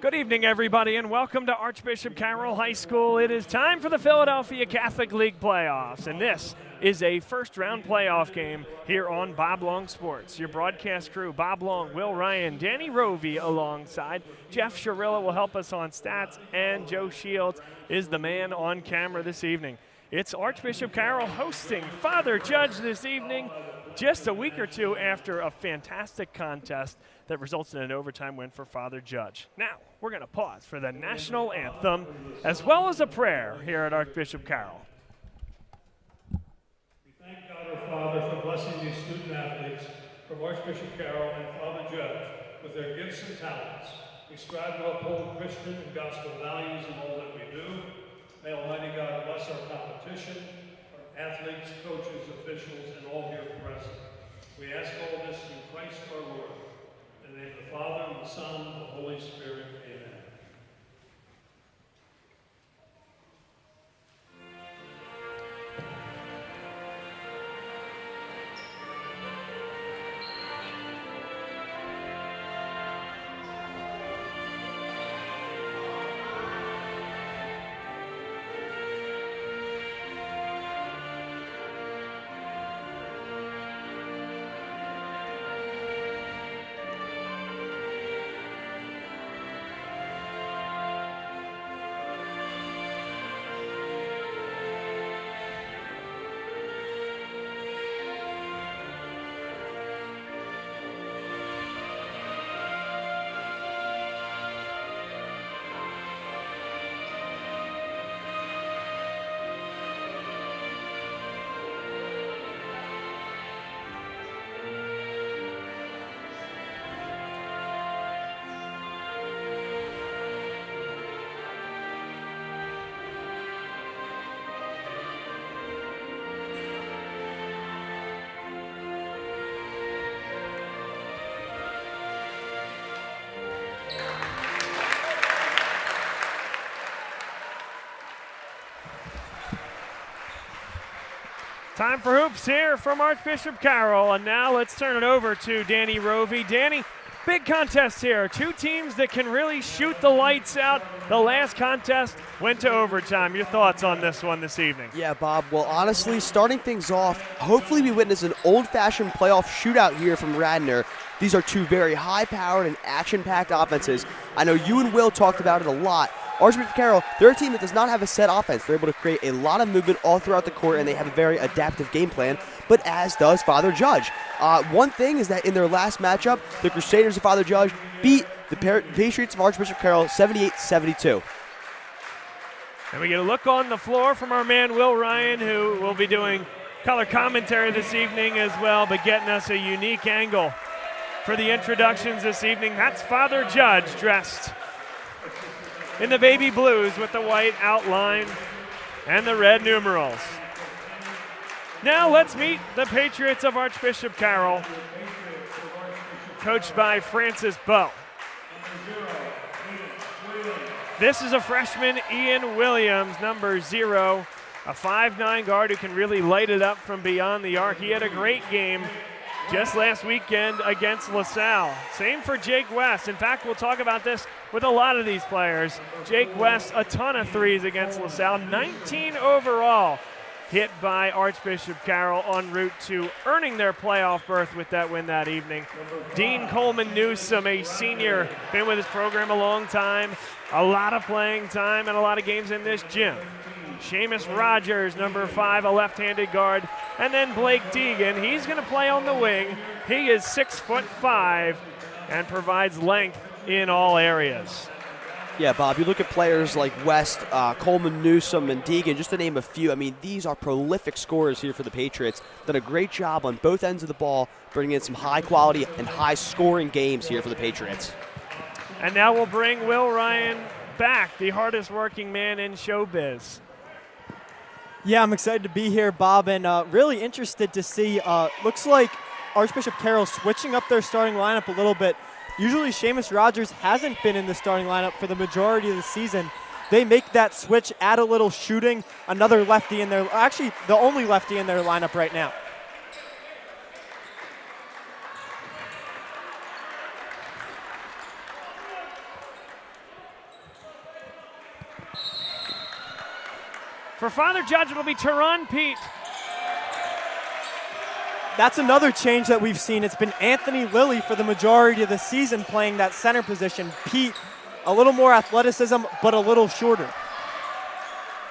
Good evening, everybody, and welcome to Archbishop Carroll High School. It is time for the Philadelphia Catholic League playoffs, and this is a first-round playoff game here on Bob Long Sports. Your broadcast crew, Bob Long, Will Ryan, Danny Rovey alongside. Jeff Sharilla will help us on stats, and Joe Shields is the man on camera this evening. It's Archbishop Carroll hosting Father Judge this evening, just a week or two after a fantastic contest that results in an overtime win for Father Judge. Now, we're going to pause for the national anthem as well as a prayer here at Archbishop Carroll. We thank God our Father for blessing these student athletes from Archbishop Carroll and Father Judge with their gifts and talents. We strive to uphold Christian and gospel values in all that we do. May Almighty God bless our competition, our athletes, coaches, officials, and all here present. We ask all this through Christ our Lord. In the name of the Father, and the Son, and the Holy Spirit. Amen. Time for hoops here from Archbishop Carroll, and now let's turn it over to Danny Rovey. Danny, big contest here. Two teams that can really shoot the lights out. The last contest went to overtime. Your thoughts on this one this evening? Yeah, Bob. Well, honestly, starting things off, hopefully we witness an old-fashioned playoff shootout here from Radnor. These are two very high-powered and action-packed offenses. I know you and Will talked about it a lot. Archbishop Carroll, they're a team that does not have a set offense. They're able to create a lot of movement all throughout the court, and they have a very adaptive game plan, but as does Father Judge. One thing is that in their last matchup, the Crusaders of Father Judge beat the Patriots of Archbishop Carroll 78-72. And we get a look on the floor from our man Will Ryan, who will be doing color commentary this evening as well, but getting us a unique angle for the introductions this evening. That's Father Judge dressed in the baby blues with the white outline and the red numerals. Now let's meet the Patriots of Archbishop Carroll, coached by Francis Bowe. This is a freshman, Ian Williams, number 0, a 5'9" guard who can really light it up from beyond the arc. He had a great game just last weekend against LaSalle. Same for Jake West. In fact, we'll talk about this with a lot of these players. Jake West, a ton of threes against LaSalle, 19 overall hit by Archbishop Carroll en route to earning their playoff berth with that win that evening. Dean Coleman Newsom, a senior, been with his program a long time, a lot of playing time and a lot of games in this gym. Seamus Rogers, number 5, a left-handed guard. And then Blake Deegan, he's going to play on the wing. He is 6'5" and provides length in all areas. Yeah, Bob, you look at players like West, Coleman Newsom, and Deegan, just to name a few. I mean, these are prolific scorers here for the Patriots. Done a great job on both ends of the ball, bringing in some high-quality and high-scoring games here for the Patriots. And now we'll bring Will Ryan back, the hardest-working man in showbiz. Yeah, I'm excited to be here, Bob, and really interested to see, looks like Archbishop Carroll switching up their starting lineup a little bit. Usually Seamus Rogers hasn't been in the starting lineup for the majority of the season. They make that switch, add a little shooting, another lefty in there, actually the only lefty in their lineup right now. For Father Judge, it'll be Teron Pete. That's another change that we've seen. It's been Anthony Lilly for the majority of the season playing that center position. Pete, a little more athleticism, but a little shorter.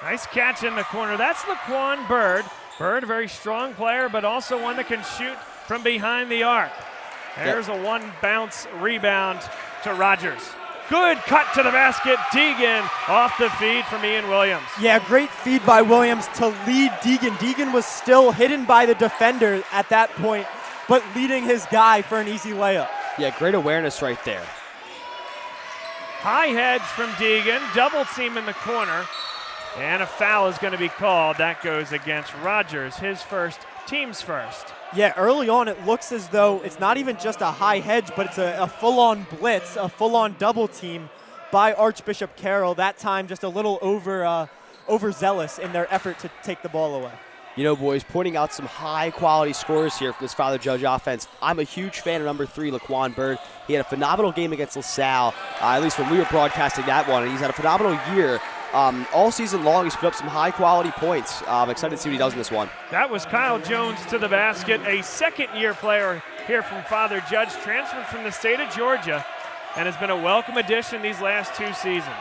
Nice catch in the corner. That's Laquan Bird. Bird, a very strong player, but also one that can shoot from behind the arc. There's a one-bounce rebound to Rogers. Good cut to the basket. Deegan off the feed from Ian Williams. Yeah, great feed by Williams to lead Deegan. Deegan was still hidden by the defender at that point, but leading his guy for an easy layup. Yeah, great awareness right there. High hedge from Deegan. Double team in the corner. And a foul is going to be called. That goes against Rogers, his first, team's first. Yeah, early on it looks as though it's not even just a high hedge, but it's a full-on blitz, a full-on double team by Archbishop Carroll. That time just a little overzealous in their effort to take the ball away. You know, boys, pointing out some high-quality scores here from this Father Judge offense. I'm a huge fan of number 3, Laquan Bird. He had a phenomenal game against LaSalle, at least when we were broadcasting that one, and he's had a phenomenal year. All season long, he's put up some high-quality points. I'm excited to see what he does in this one. That was Kyle Jones to the basket, a second-year player here from Father Judge, transferred from the state of Georgia, and has been a welcome addition these last 2 seasons.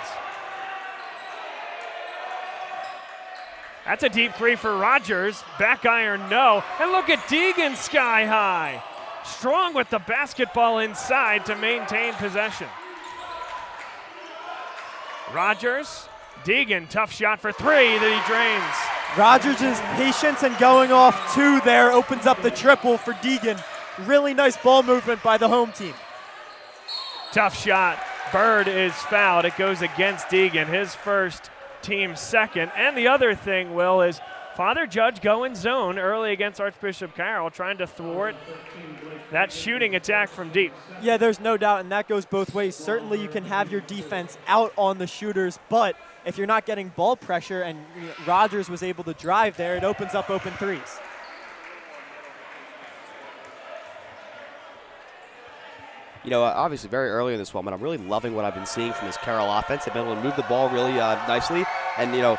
That's a deep three for Rogers. Back iron, no. And look at Deegan sky high. Strong with the basketball inside to maintain possession. Rogers. Deegan, tough shot for 3 that he drains. Rogers' patience and going off 2 there opens up the triple for Deegan. Really nice ball movement by the home team. Tough shot. Bird is fouled. It goes against Deegan, his first, team second. And the other thing, Will, is Father Judge going zone early against Archbishop Carroll, trying to thwart that shooting attack from deep. Yeah, there's no doubt, and that goes both ways. Certainly you can have your defense out on the shooters, but if you're not getting ball pressure, and Rogers was able to drive there, it opens up open threes. You know, obviously very early in this one, but I'm really loving what I've been seeing from this Carroll offense. They've been able to move the ball really nicely and, you know,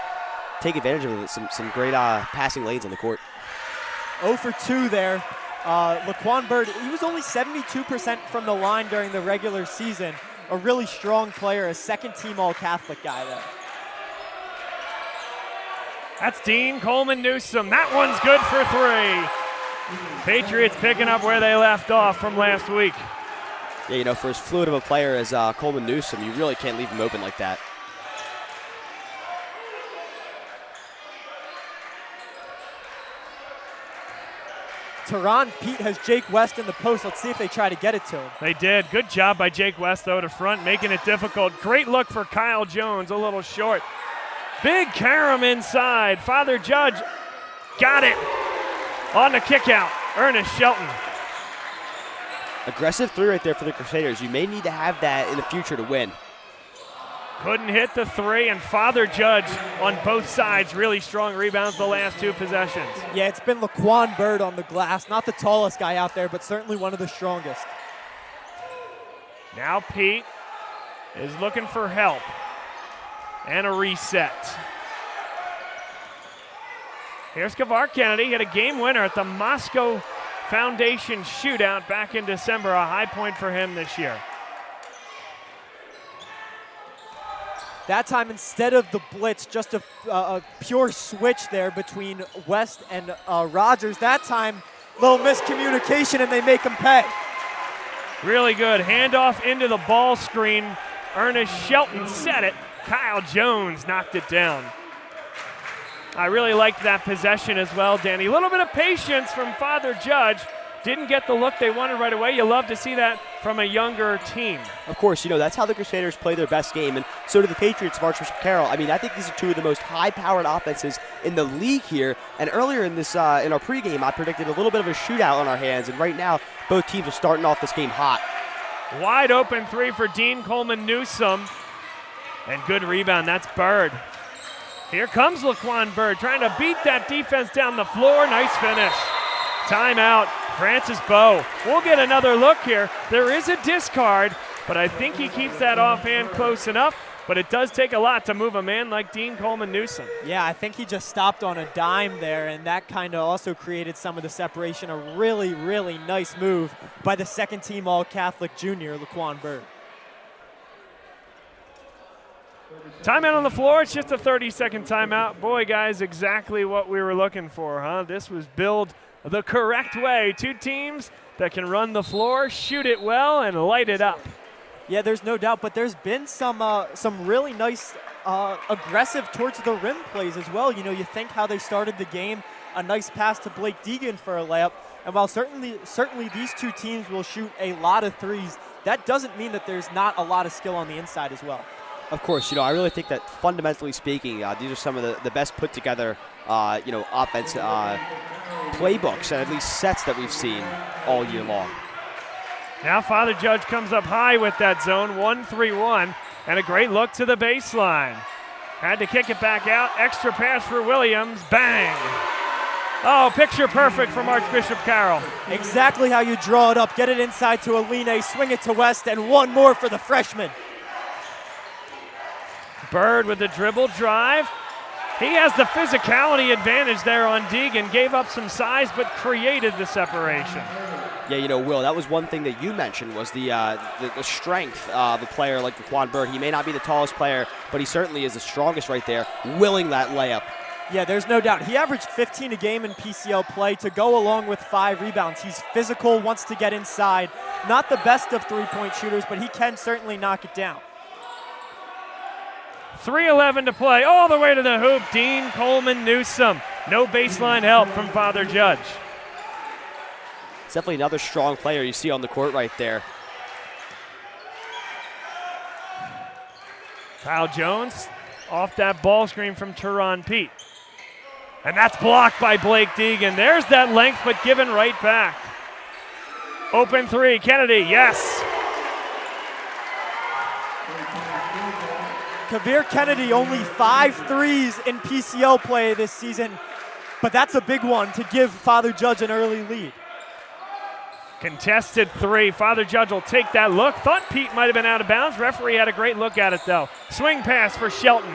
take advantage of some great passing lanes on the court. 0 for 2 there. Laquan Bird, he was only 72% from the line during the regular season. A really strong player, a second-team All-Catholic guy there. That's Dean Coleman Newsom. That one's good for 3. Patriots picking up where they left off from last week. Yeah, you know, for as fluid of a player as Coleman Newsom, you really can't leave him open like that. Teron Pete has Jake West in the post. Let's see if they try to get it to him. They did. Good job by Jake West, though, to front, making it difficult. Great look for Kyle Jones, a little short. Big carom inside. Father Judge got it on the kick out. Ernest Shelton. Aggressive 3 right there for the Crusaders. You may need to have that in the future to win. Couldn't hit the 3, and Father Judge on both sides. Really strong rebounds the last 2 possessions. Yeah, it's been Laquan Bird on the glass. Not the tallest guy out there, but certainly one of the strongest. Now Pete is looking for help and a reset. Here's Kavar Kennedy. He had a game winner at the Moscow Foundation Shootout back in December. A high point for him this year. That time, instead of the blitz, just a pure switch there between West and Rogers. That time, little miscommunication, and they make him pay. Really good. Handoff into the ball screen. Ernest Shelton set it. Kyle Jones knocked it down. I really liked that possession as well, Danny. A little bit of patience from Father Judge. Didn't get the look they wanted right away. You love to see that from a younger team. Of course, you know, that's how the Crusaders play their best game, and so do the Patriots of Archbishop Carroll. I mean, I think these are 2 of the most high-powered offenses in the league here, and earlier in this, in our pregame, I predicted a little bit of a shootout on our hands, and right now, both teams are starting off this game hot. Wide open 3 for Dean Coleman Newsom, and good rebound. That's Bird. Here comes Laquan Bird trying to beat that defense down the floor. Nice finish. Timeout. Francis Bowe. We'll get another look here. There is a discard. but I think he keeps that offhand close enough. But it does take a lot to move a man like Dean Coleman Newsom. Yeah, I think he just stopped on a dime there, and that kind of also created some of the separation. A really, really nice move by the second-team All-Catholic junior, Laquan Bird. Timeout on the floor. It's just a 30-second timeout. Boy, guys, exactly what we were looking for, huh? This was billed the correct way. Two teams that can run the floor, shoot it well, and light it up. Yeah, there's no doubt, but there's been some really nice aggressive towards the rim plays as well. You know, you think how they started the game, a nice pass to Blake Deegan for a layup, and while certainly these two teams will shoot a lot of threes, that doesn't mean that there's not a lot of skill on the inside as well. Of course, you know, I really think that fundamentally speaking, these are some of the best put together, you know, offense playbooks and at least sets that we've seen all year long. Now Father Judge comes up high with that zone, 1-3-1, and a great look to the baseline. Had to kick it back out, extra pass for Williams, bang! Oh, picture perfect from Archbishop Carroll. Exactly how you draw it up, get it inside to Aline, swing it to West, and one more for the freshman. Bird with the dribble drive. He has the physicality advantage there on Deegan, gave up some size but created the separation. Yeah, you know, Will, that was one thing that you mentioned was the strength of a player like Laquan Bird. He may not be the tallest player, but he certainly is the strongest right there, willing that layup. Yeah, there's no doubt. He averaged 15 a game in PCL play to go along with 5 rebounds. He's physical, wants to get inside. Not the best of three-point shooters, but he can certainly knock it down. 3:11 to play, all the way to the hoop. Dean Coleman Newsom. No baseline help from Father Judge. It's definitely another strong player you see on the court right there. Kyle Jones off that ball screen from Turon Pete. And that's blocked by Blake Deegan. There's that length, but given right back. Open three, Kennedy, yes. Kavir Kennedy only 5 threes in PCL play this season, but that's a big one to give Father Judge an early lead. Contested three. Father Judge will take that look. Thought Pete might have been out of bounds. Referee had a great look at it, though. Swing pass for Shelton.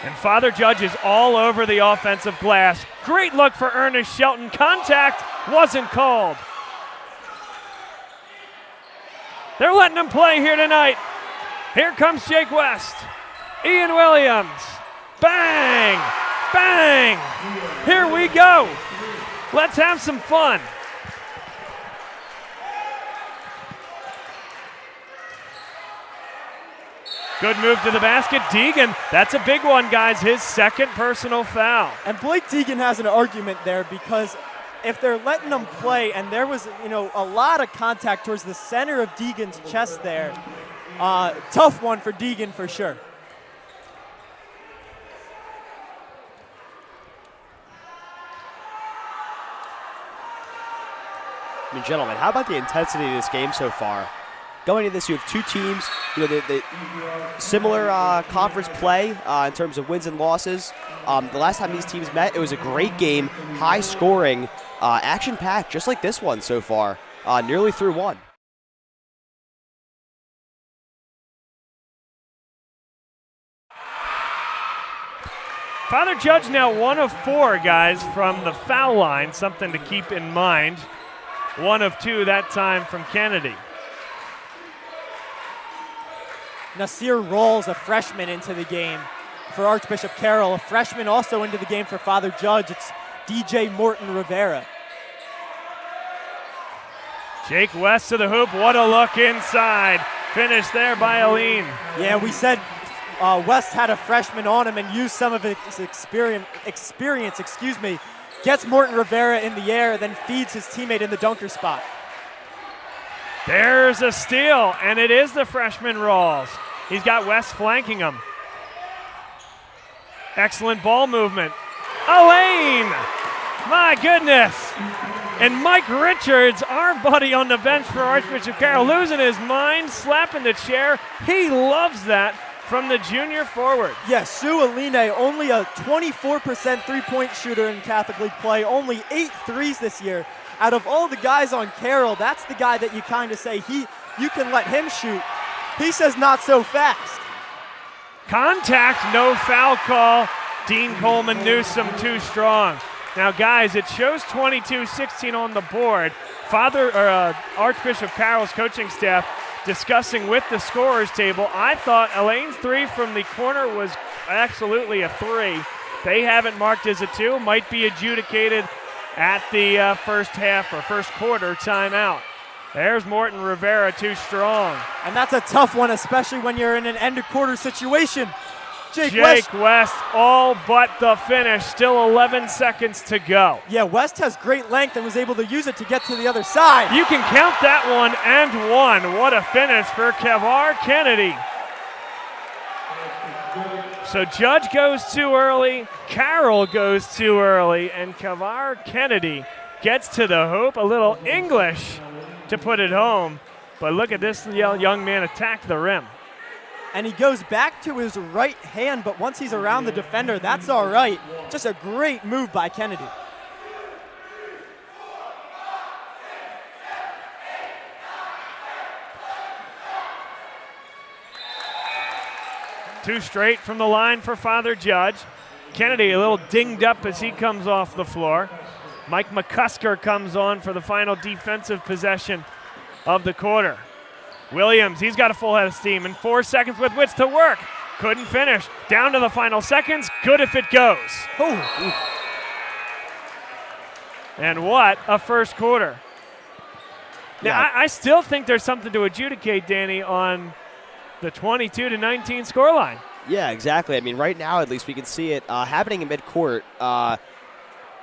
And Father Judge is all over the offensive glass. Great look for Ernest Shelton. Contact wasn't called. They're letting him play here tonight. Here comes Jake West. Ian Williams. Bang! Bang! Here we go. Let's have some fun. Good move to the basket. Deegan, that's a big one, guys. His second personal foul. And Blake Deegan has an argument there because if they're letting him play and there was, you know, a lot of contact towards the center of Deegan's chest there, tough one for Deegan for sure. I mean, gentlemen, how about the intensity of this game so far? Going into this, you have two teams, you know, the similar conference play in terms of wins and losses. The last time these teams met, it was a great game, high scoring, action-packed, just like this one so far, nearly through one. Father Judge now 1 of 4, guys, from the foul line, something to keep in mind. 1 of 2 that time from Kennedy. Nasir Rawls, a freshman, into the game for Archbishop Carroll. A freshman also into the game for Father Judge. It's DJ Morton Rivera. Jake West to the hoop. What a look inside. Finished there by Aline. Yeah, we said West had a freshman on him and used some of his experience, gets Morton Rivera in the air, then feeds his teammate in the dunker spot. There's a steal, and it is the freshman Rawls. He's got West flanking him. Excellent ball movement. Elaine! My goodness! And Mike Richards, our buddy on the bench for Archbishop Carroll, losing his mind, slapping the chair. He loves that from the junior forward. Yes, Sue Aline, only a 24% three-point shooter in Catholic League play, only 8 threes this year. out of all the guys on Carroll, that's the guy that you kind of say, you can let him shoot. He says not so fast. Contact, no foul call. Dean Coleman Newsom too strong. Now, guys, it shows 22-16 on the board. Archbishop Carroll's coaching staff discussing with the scorers table. I thought Elaine's three from the corner was absolutely a three. They have it marked as a two. Might be adjudicated at the first half or first quarter timeout. There's Morton Rivera too strong. And that's a tough one, especially when you're in an end of quarter situation. Jake West all but the finish. Still 11 seconds to go. Yeah, West has great length and was able to use it to get to the other side. You can count that one and one. What a finish for Kavar Kennedy. So Judge goes too early, Carroll goes too early, and Kavar Kennedy gets to the hoop. A little English to put it home. But look at this young man attack the rim. And he goes back to his right hand, but once he's around the defender, that's all right. Just a great move by Kennedy. Two straight from the line for Father Judge. Kennedy a little dinged up as he comes off the floor. Mike McCusker comes on for the final defensive possession of the quarter. Williams, he's got a full head of steam and 4 seconds with which to work. Couldn't finish. Down to the final seconds. Good if it goes. Ooh. And what a first quarter. Now, Yeah. I still think there's something to adjudicate, Danny, on the 22-19 scoreline. Yeah, exactly. I mean, right now, at least, we can see it happening in midcourt.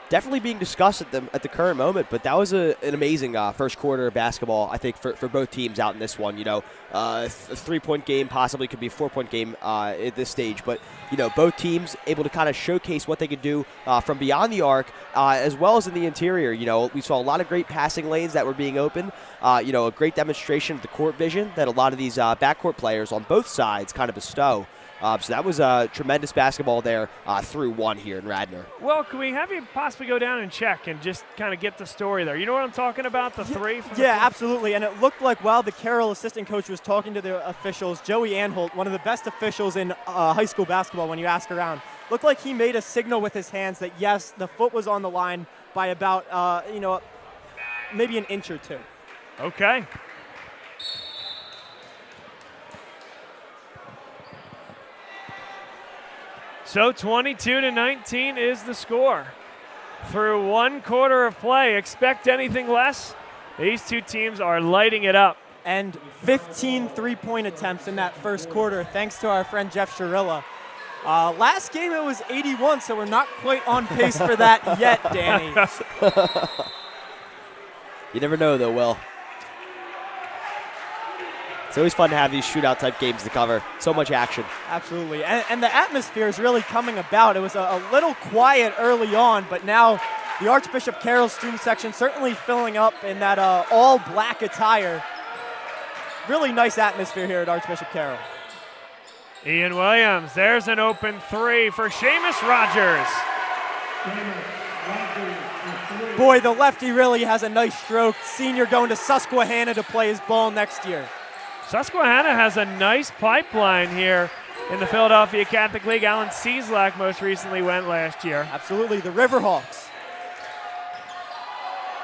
Definitely being discussed at the current moment, but that was an amazing first quarter of basketball, I think, for both teams out in this one. You know, a 3-point game possibly could be a 4-point game at this stage, but, you know, both teams able to kind of showcase what they could do from beyond the arc as well as in the interior. You know, we saw a lot of great passing lanes that were being opened, you know, a great demonstration of the court vision that a lot of these backcourt players on both sides kind of bestow. So that was tremendous basketball there through one here in Radnor. Well, can we have you possibly go down and check and just kind of get the story there? You know what I'm talking about, the three? From yeah, absolutely. And it looked like while the Carroll assistant coach was talking to the officials, Joey Anholt, one of the best officials in high school basketball when you ask around, looked like he made a signal with his hands that, yes, the foot was on the line by about, you know, maybe an inch or two. Okay. So 22-19 is the score. Through one quarter of play, expect anything less? These two teams are lighting it up. And 15 three-point attempts in that first quarter, thanks to our friend Jeff Sharilla. Last game it was 81, so we're not quite on pace for that yet, Danny. You never know, though, Will. It's always fun to have these shootout-type games to cover. So much action. Absolutely. And the atmosphere is really coming about. It was a little quiet early on, but now the Archbishop Carroll student section certainly filling up in that all-black attire. Really nice atmosphere here at Archbishop Carroll. Ian Williams, there's an open three for Seamus Rogers. Boy, the lefty really has a nice stroke. Senior going to Susquehanna to play his ball next year. Susquehanna has a nice pipeline here in the Philadelphia Catholic League. Alan Cieslak most recently went last year. Absolutely, the Riverhawks.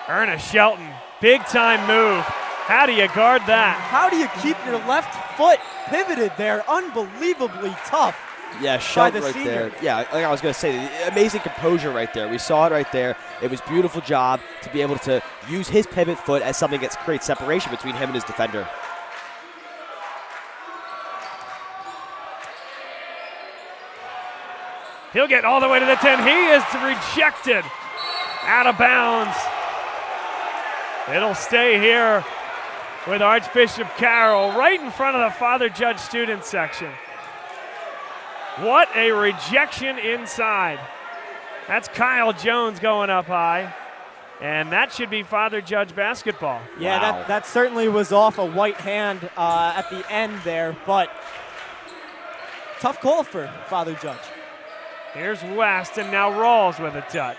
Ernest Shelton, big time move. How do you guard that? How do you keep your left foot pivoted there? Unbelievably tough. Yeah, Shelton the right senior. there. Yeah, like I was going to say, the amazing composure right there. We saw it right there. It was a beautiful job to be able to use his pivot foot as something that creates separation between him and his defender. He'll get all the way to the 10. He is rejected. Out of bounds. It'll stay here with Archbishop Carroll right in front of the Father Judge student section. What a rejection inside. That's Kyle Jones going up high. And that should be Father Judge basketball. Yeah, Wow. that certainly was off a white hand at the end there, but tough call for Father Judge. Here's West, and now Rawls with a touch.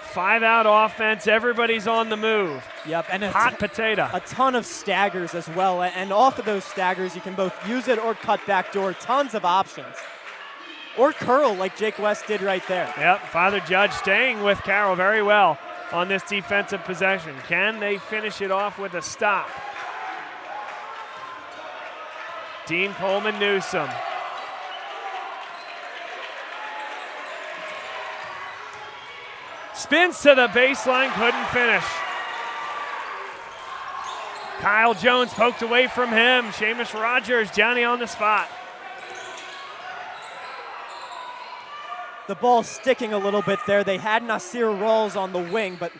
5-out offense. Everybody's on the move. Yep, and hot potato. A ton of staggers as well, and off of those staggers, you can both use it or cut back door. Tons of options. Or curl like Jake West did right there. Yep, Father Judge staying with Carroll very well on this defensive possession. Can they finish it off with a stop? Dean Coleman Newsom. Spins to the baseline, couldn't finish. Kyle Jones poked away from him. Seamus Rogers, Johnny on the spot. The ball sticking a little bit there. They had Nasir Rawls on the wing, but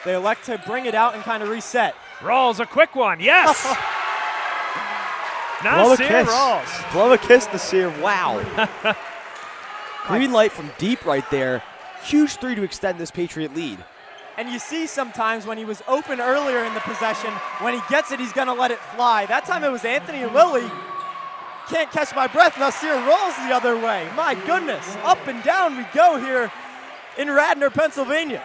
they elect to bring it out and kind of reset. Rawls, a quick one, yes! Nasir Rawls. Blow a kiss, Nasir, wow. Green light from deep right there. Huge three to extend this Patriot lead. And you see sometimes when he was open earlier in the possession, when he gets it, he's going to let it fly. That time it was Anthony Lilly. Can't catch my breath. Nasir rolls the other way. My goodness, up and down we go here in Radnor, Pennsylvania.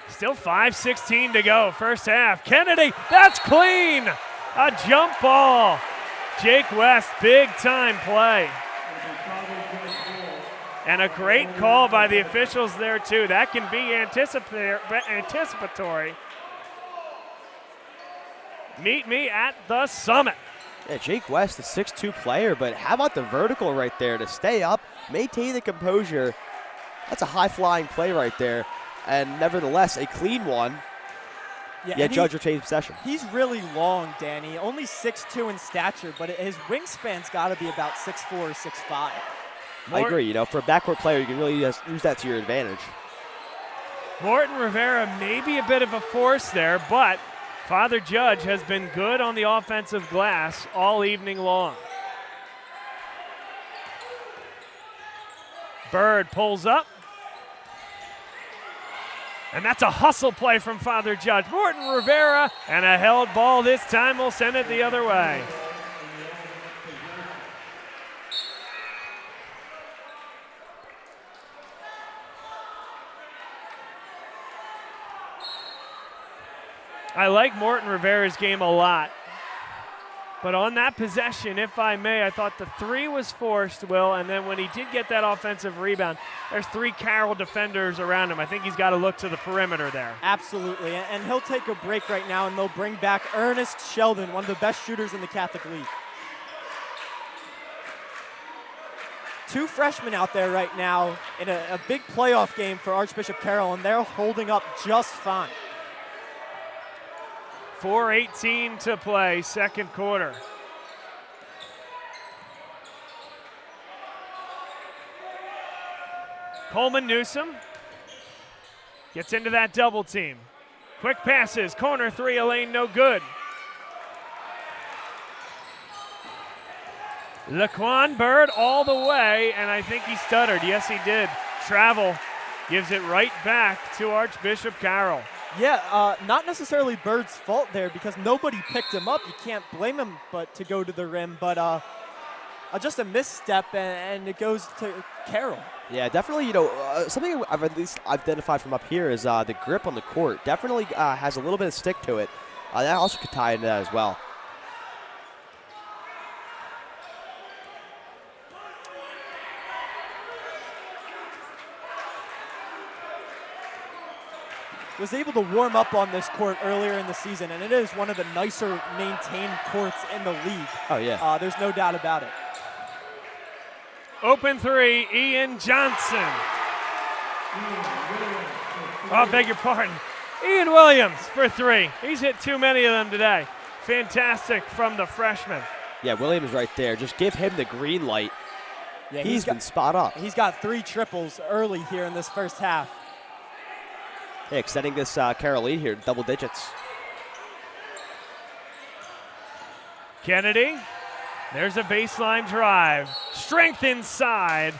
Still 5:16 to go, first half. Kennedy, that's clean. A jump ball. Jake West, big time play. And a great call by the officials there too. That can be anticipatory. Meet me at the summit. Yeah, Jake West, a 6'2" player, but how about the vertical right there to stay up, maintain the composure. That's a high-flying play right there, and nevertheless, a clean one. Yeah, Judge retains possession. He's really long, Danny. Only 6'2" in stature, but his wingspan's got to be about 6'4" or 6'5". I agree. You know, for a backcourt player, you can really use that to your advantage. Morton Rivera may be a bit of a force there, but Father Judge has been good on the offensive glass all evening long. Bird pulls up. And that's a hustle play from Father Judge. Morton Rivera, and a held ball this time will send it the other way. I like Morton Rivera's game a lot. But on that possession, if I may, I thought the three was forced, Will, and then when he did get that offensive rebound, there's three Carroll defenders around him. I think he's got to look to the perimeter there. Absolutely, and he'll take a break right now, and they'll bring back Ernest Sheldon, one of the best shooters in the Catholic League. Two freshmen out there right now in a big playoff game for Archbishop Carroll, and they're holding up just fine. 4:18 to play, second quarter. Coleman Newsom gets into that double team. Quick passes, corner three, Elaine, no good. Laquan Bird all the way, and I think he stuttered. Yes, he did. Travel gives it right back to Archbishop Carroll. Yeah, not necessarily Bird's fault there because nobody picked him up. You can't blame him but to go to the rim, but just a misstep, and it goes to Carroll. Yeah, definitely, you know, something I've at least identified from up here is the grip on the court. Definitely has a little bit of stick to it. That also could tie into that as well. Was able to warm up on this court earlier in the season, and it is one of the nicer maintained courts in the league. Oh, yeah. There's no doubt about it. Open three, Ian Johnson. Oh, beg your pardon. Ian Williams for three. He's hit too many of them today. Fantastic from the freshman. Yeah, Williams right there. Just give him the green light. Yeah, he's been spot up. He's got 3 triples early here in this first half. Hey, extending this Carroll lead here to double digits. Kennedy, there's a baseline drive. Strength inside,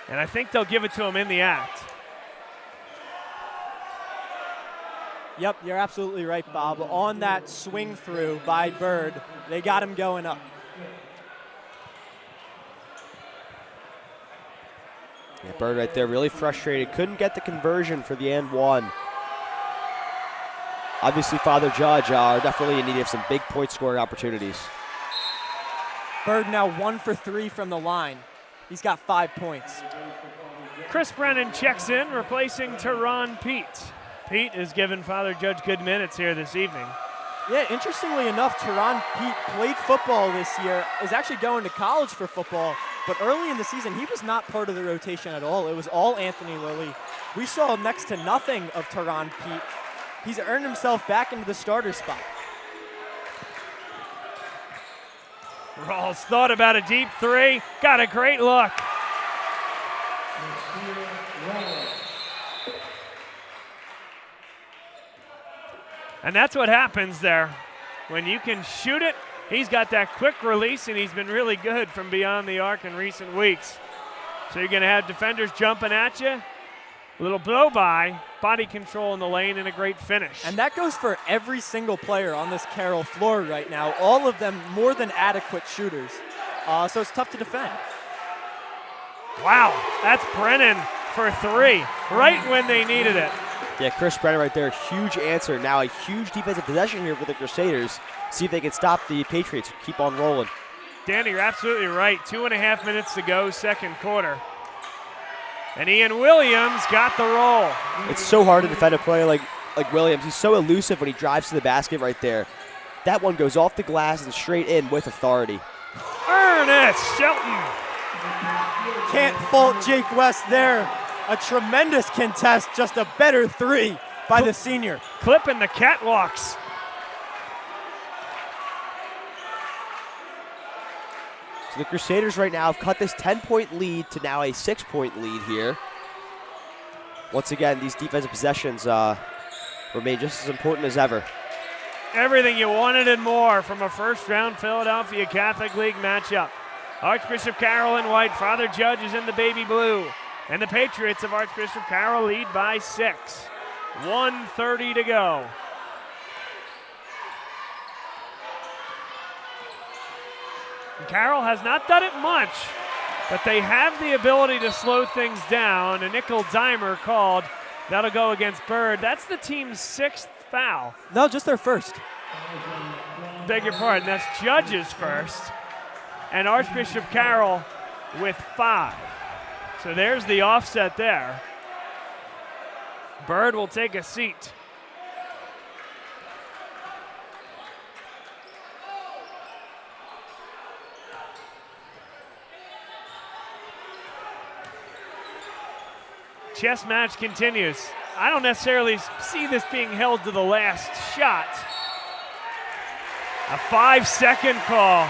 and I think they'll give it to him in the act. Yep, you're absolutely right, Bob. On that swing through by Bird, they got him going up. Yeah, Bird right there, really frustrated. Couldn't get the conversion for the and one. Obviously, Father Judge are definitely in need of some big point scoring opportunities. Bird now 1 for 3 from the line. He's got 5 points. Chris Brennan checks in, replacing Teron Pete. Pete has given Father Judge good minutes here this evening. Yeah, interestingly enough, Teron Pete played football this year, is actually going to college for football, but early in the season, he was not part of the rotation at all. It was all Anthony Lilly. We saw next to nothing of Teron Pete. He's earned himself back into the starter spot. Rawls thought about a deep three, got a great look. And that's what happens there. When you can shoot it, he's got that quick release, and he's been really good from beyond the arc in recent weeks. So you're going to have defenders jumping at you. A little blow-by, body control in the lane, and a great finish. And that goes for every single player on this Carroll floor right now. All of them more than adequate shooters. So it's tough to defend. Wow, that's Brennan for 3, right when they needed it. Yeah, Chris Brennan right there, huge answer. Now a huge defensive possession here for the Crusaders. See if they can stop the Patriots. Keep on rolling. Danny, you're absolutely right. 2.5 minutes to go, second quarter. And Ian Williams got the roll. It's so hard to defend a player like Williams. He's so elusive when he drives to the basket right there. That one goes off the glass and straight in with authority. Ernest Shelton. Can't fault Jake West there. A tremendous contest, just a better 3 by the senior. Clipping the catwalks. So the Crusaders right now have cut this 10-point lead to now a 6-point lead here. Once again, these defensive possessions remain just as important as ever. Everything you wanted and more from a first-round Philadelphia Catholic League matchup. Archbishop Carroll in white, Father Judge is in the baby blue. And the Patriots of Archbishop Carroll lead by 6. 1:30 to go. And Carroll has not done it much, but they have the ability to slow things down. A nickel dimer called. That'll go against Bird. That's the team's 6th foul. No, just their first. Beg your pardon, that's Judge's first. And Archbishop Carroll with 5. So there's the offset there. Bird will take a seat. Chess match continues. I don't necessarily see this being held to the last shot. A 5-second call.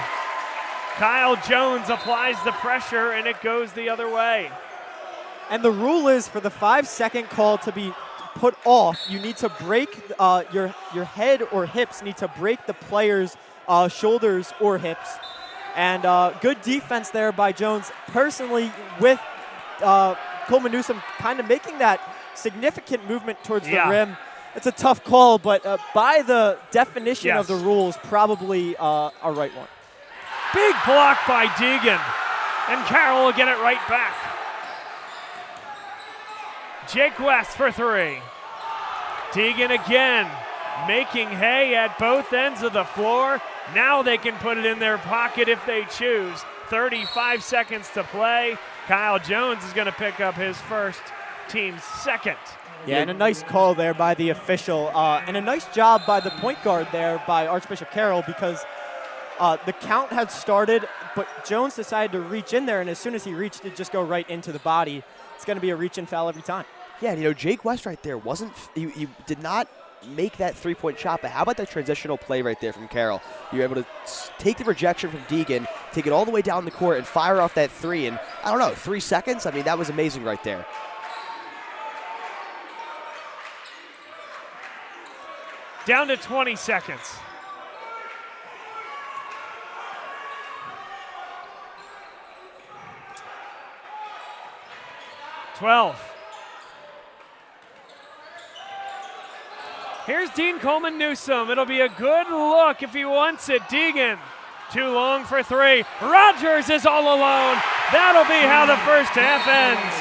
Kyle Jones applies the pressure, and it goes the other way. And the rule is for the 5-second call to be put off, you need to break your head or hips need to break the player's shoulders or hips. And good defense there by Jones. Personally, with Coleman Newsom kind of making that significant movement towards the rim. It's a tough call, but by the definition of the rules, probably a right one. Big block by Deegan, and Carroll will get it right back. Jake West for 3. Deegan again, making hay at both ends of the floor. Now they can put it in their pocket if they choose. 35 seconds to play. Kyle Jones is going to pick up his first, team's 2nd. Yeah, and a nice call there by the official, and a nice job by the point guard there by Archbishop Carroll, because the count had started, but Jones decided to reach in there, and as soon as he reached, it just go right into the body. It's going to be a reach-in foul every time. Yeah, and Jake West right there he did not make that 3-point shot, but how about that transitional play right there from Carroll? You're able to take the rejection from Deegan, take it all the way down the court, and fire off that 3 in, I don't know, 3 seconds? I mean, that was amazing right there. Down to 20 seconds. Here's Dean Coleman Newsom. It'll be a good look if he wants it. Deegan, too long for 3. Rogers is all alone. That'll be how the first half ends.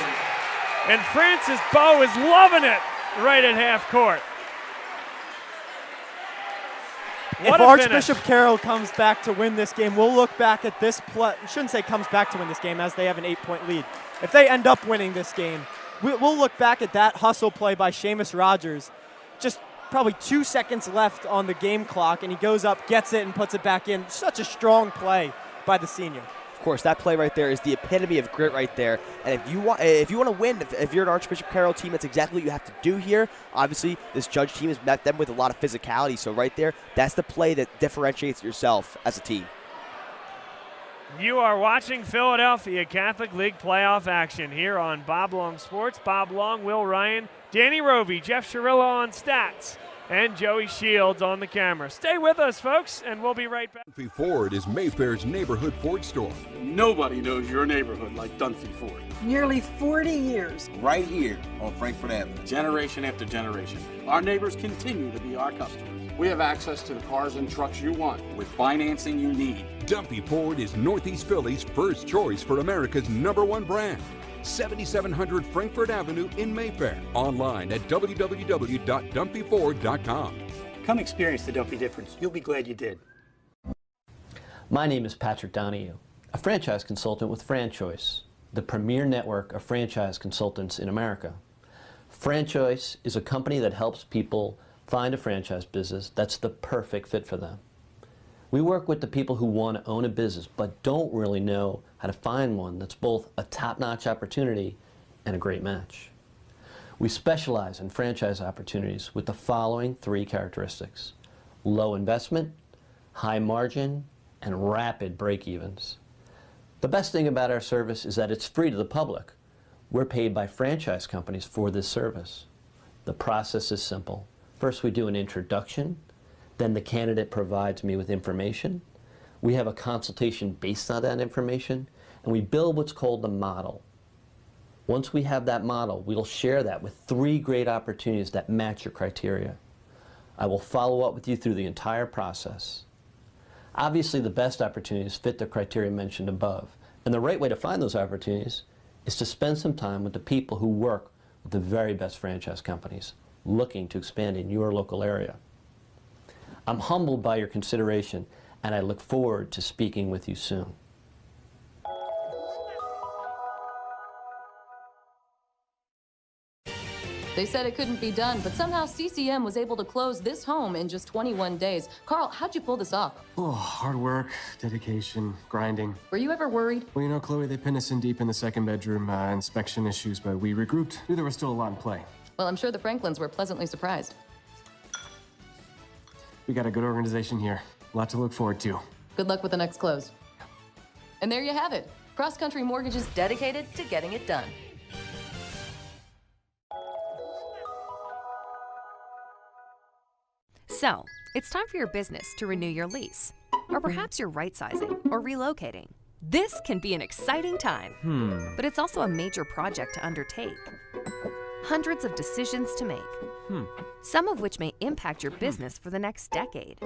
And Francis Bowe is loving it right at half court. If Archbishop Carroll comes back to win this game, we'll look back at this play. I shouldn't say comes back to win this game, as they have an 8-point lead. If they end up winning this game, we'll look back at that hustle play by Seamus Rogers. Just probably 2 seconds left on the game clock, and he goes up, gets it, and puts it back in. Such a strong play by the senior. Of course, that play right there is the epitome of grit right there. And if you want to win, if you're an Archbishop Carroll team, that's exactly what you have to do here. Obviously, this Judge team has met them with a lot of physicality. So right there, that's the play that differentiates yourself as a team. You are watching Philadelphia Catholic League playoff action here on Bob Long Sports. Bob Long, Will Ryan, Danny Roby, Jeff Scirillo on stats, and Joey Shields on the camera. Stay with us, folks, and we'll be right back. Dunphy Ford is Mayfair's neighborhood Ford store. Nobody knows your neighborhood like Dunphy Ford. Nearly 40 years. Right here on Frankfort Avenue. Generation after generation. Our neighbors continue to be our customers. We have access to the cars and trucks you want with financing you need. Dunphy Ford is Northeast Philly's first choice for America's #1 brand. 7700 Frankfort Avenue in Mayfair. Online at www.dunphyford.com. Come experience the Dunphy difference. You'll be glad you did. My name is Patrick Donahue, a franchise consultant with FranChoice, the premier network of franchise consultants in America. FranChoice is a company that helps people find a franchise business that's the perfect fit for them. We work with the people who want to own a business but don't really know how to find one that's both a top-notch opportunity and a great match. We specialize in franchise opportunities with the following 3 characteristics: low investment, high margin, and rapid break-evens. The best thing about our service is that it's free to the public. We're paid by franchise companies for this service. The process is simple. First, we do an introduction. Then the candidate provides me with information. We have a consultation based on that information, and we build what's called the model. Once we have that model, we'll share that with 3 great opportunities that match your criteria. I will follow up with you through the entire process. Obviously, the best opportunities fit the criteria mentioned above, and the right way to find those opportunities is to spend some time with the people who work with the very best franchise companies looking to expand in your local area. I'm humbled by your consideration, and I look forward to speaking with you soon. They said it couldn't be done, but somehow CCM was able to close this home in just 21 days. Carl, how'd you pull this off? Oh, hard work, dedication, grinding. Were you ever worried? Well, you know, Chloe, they pinned us in deep in the second bedroom, inspection issues, but we regrouped. Knew there was still a lot in play. Well, I'm sure the Franklins were pleasantly surprised. We got a good organization here. A lot to look forward to. Good luck with the next close. And there you have it. Cross Country Mortgage is dedicated to getting it done. So, it's time for your business to renew your lease. Or perhaps you're right-sizing or relocating. This can be an exciting time, but it's also a major project to undertake. Hundreds of decisions to make, some of which may impact your business for the next decade.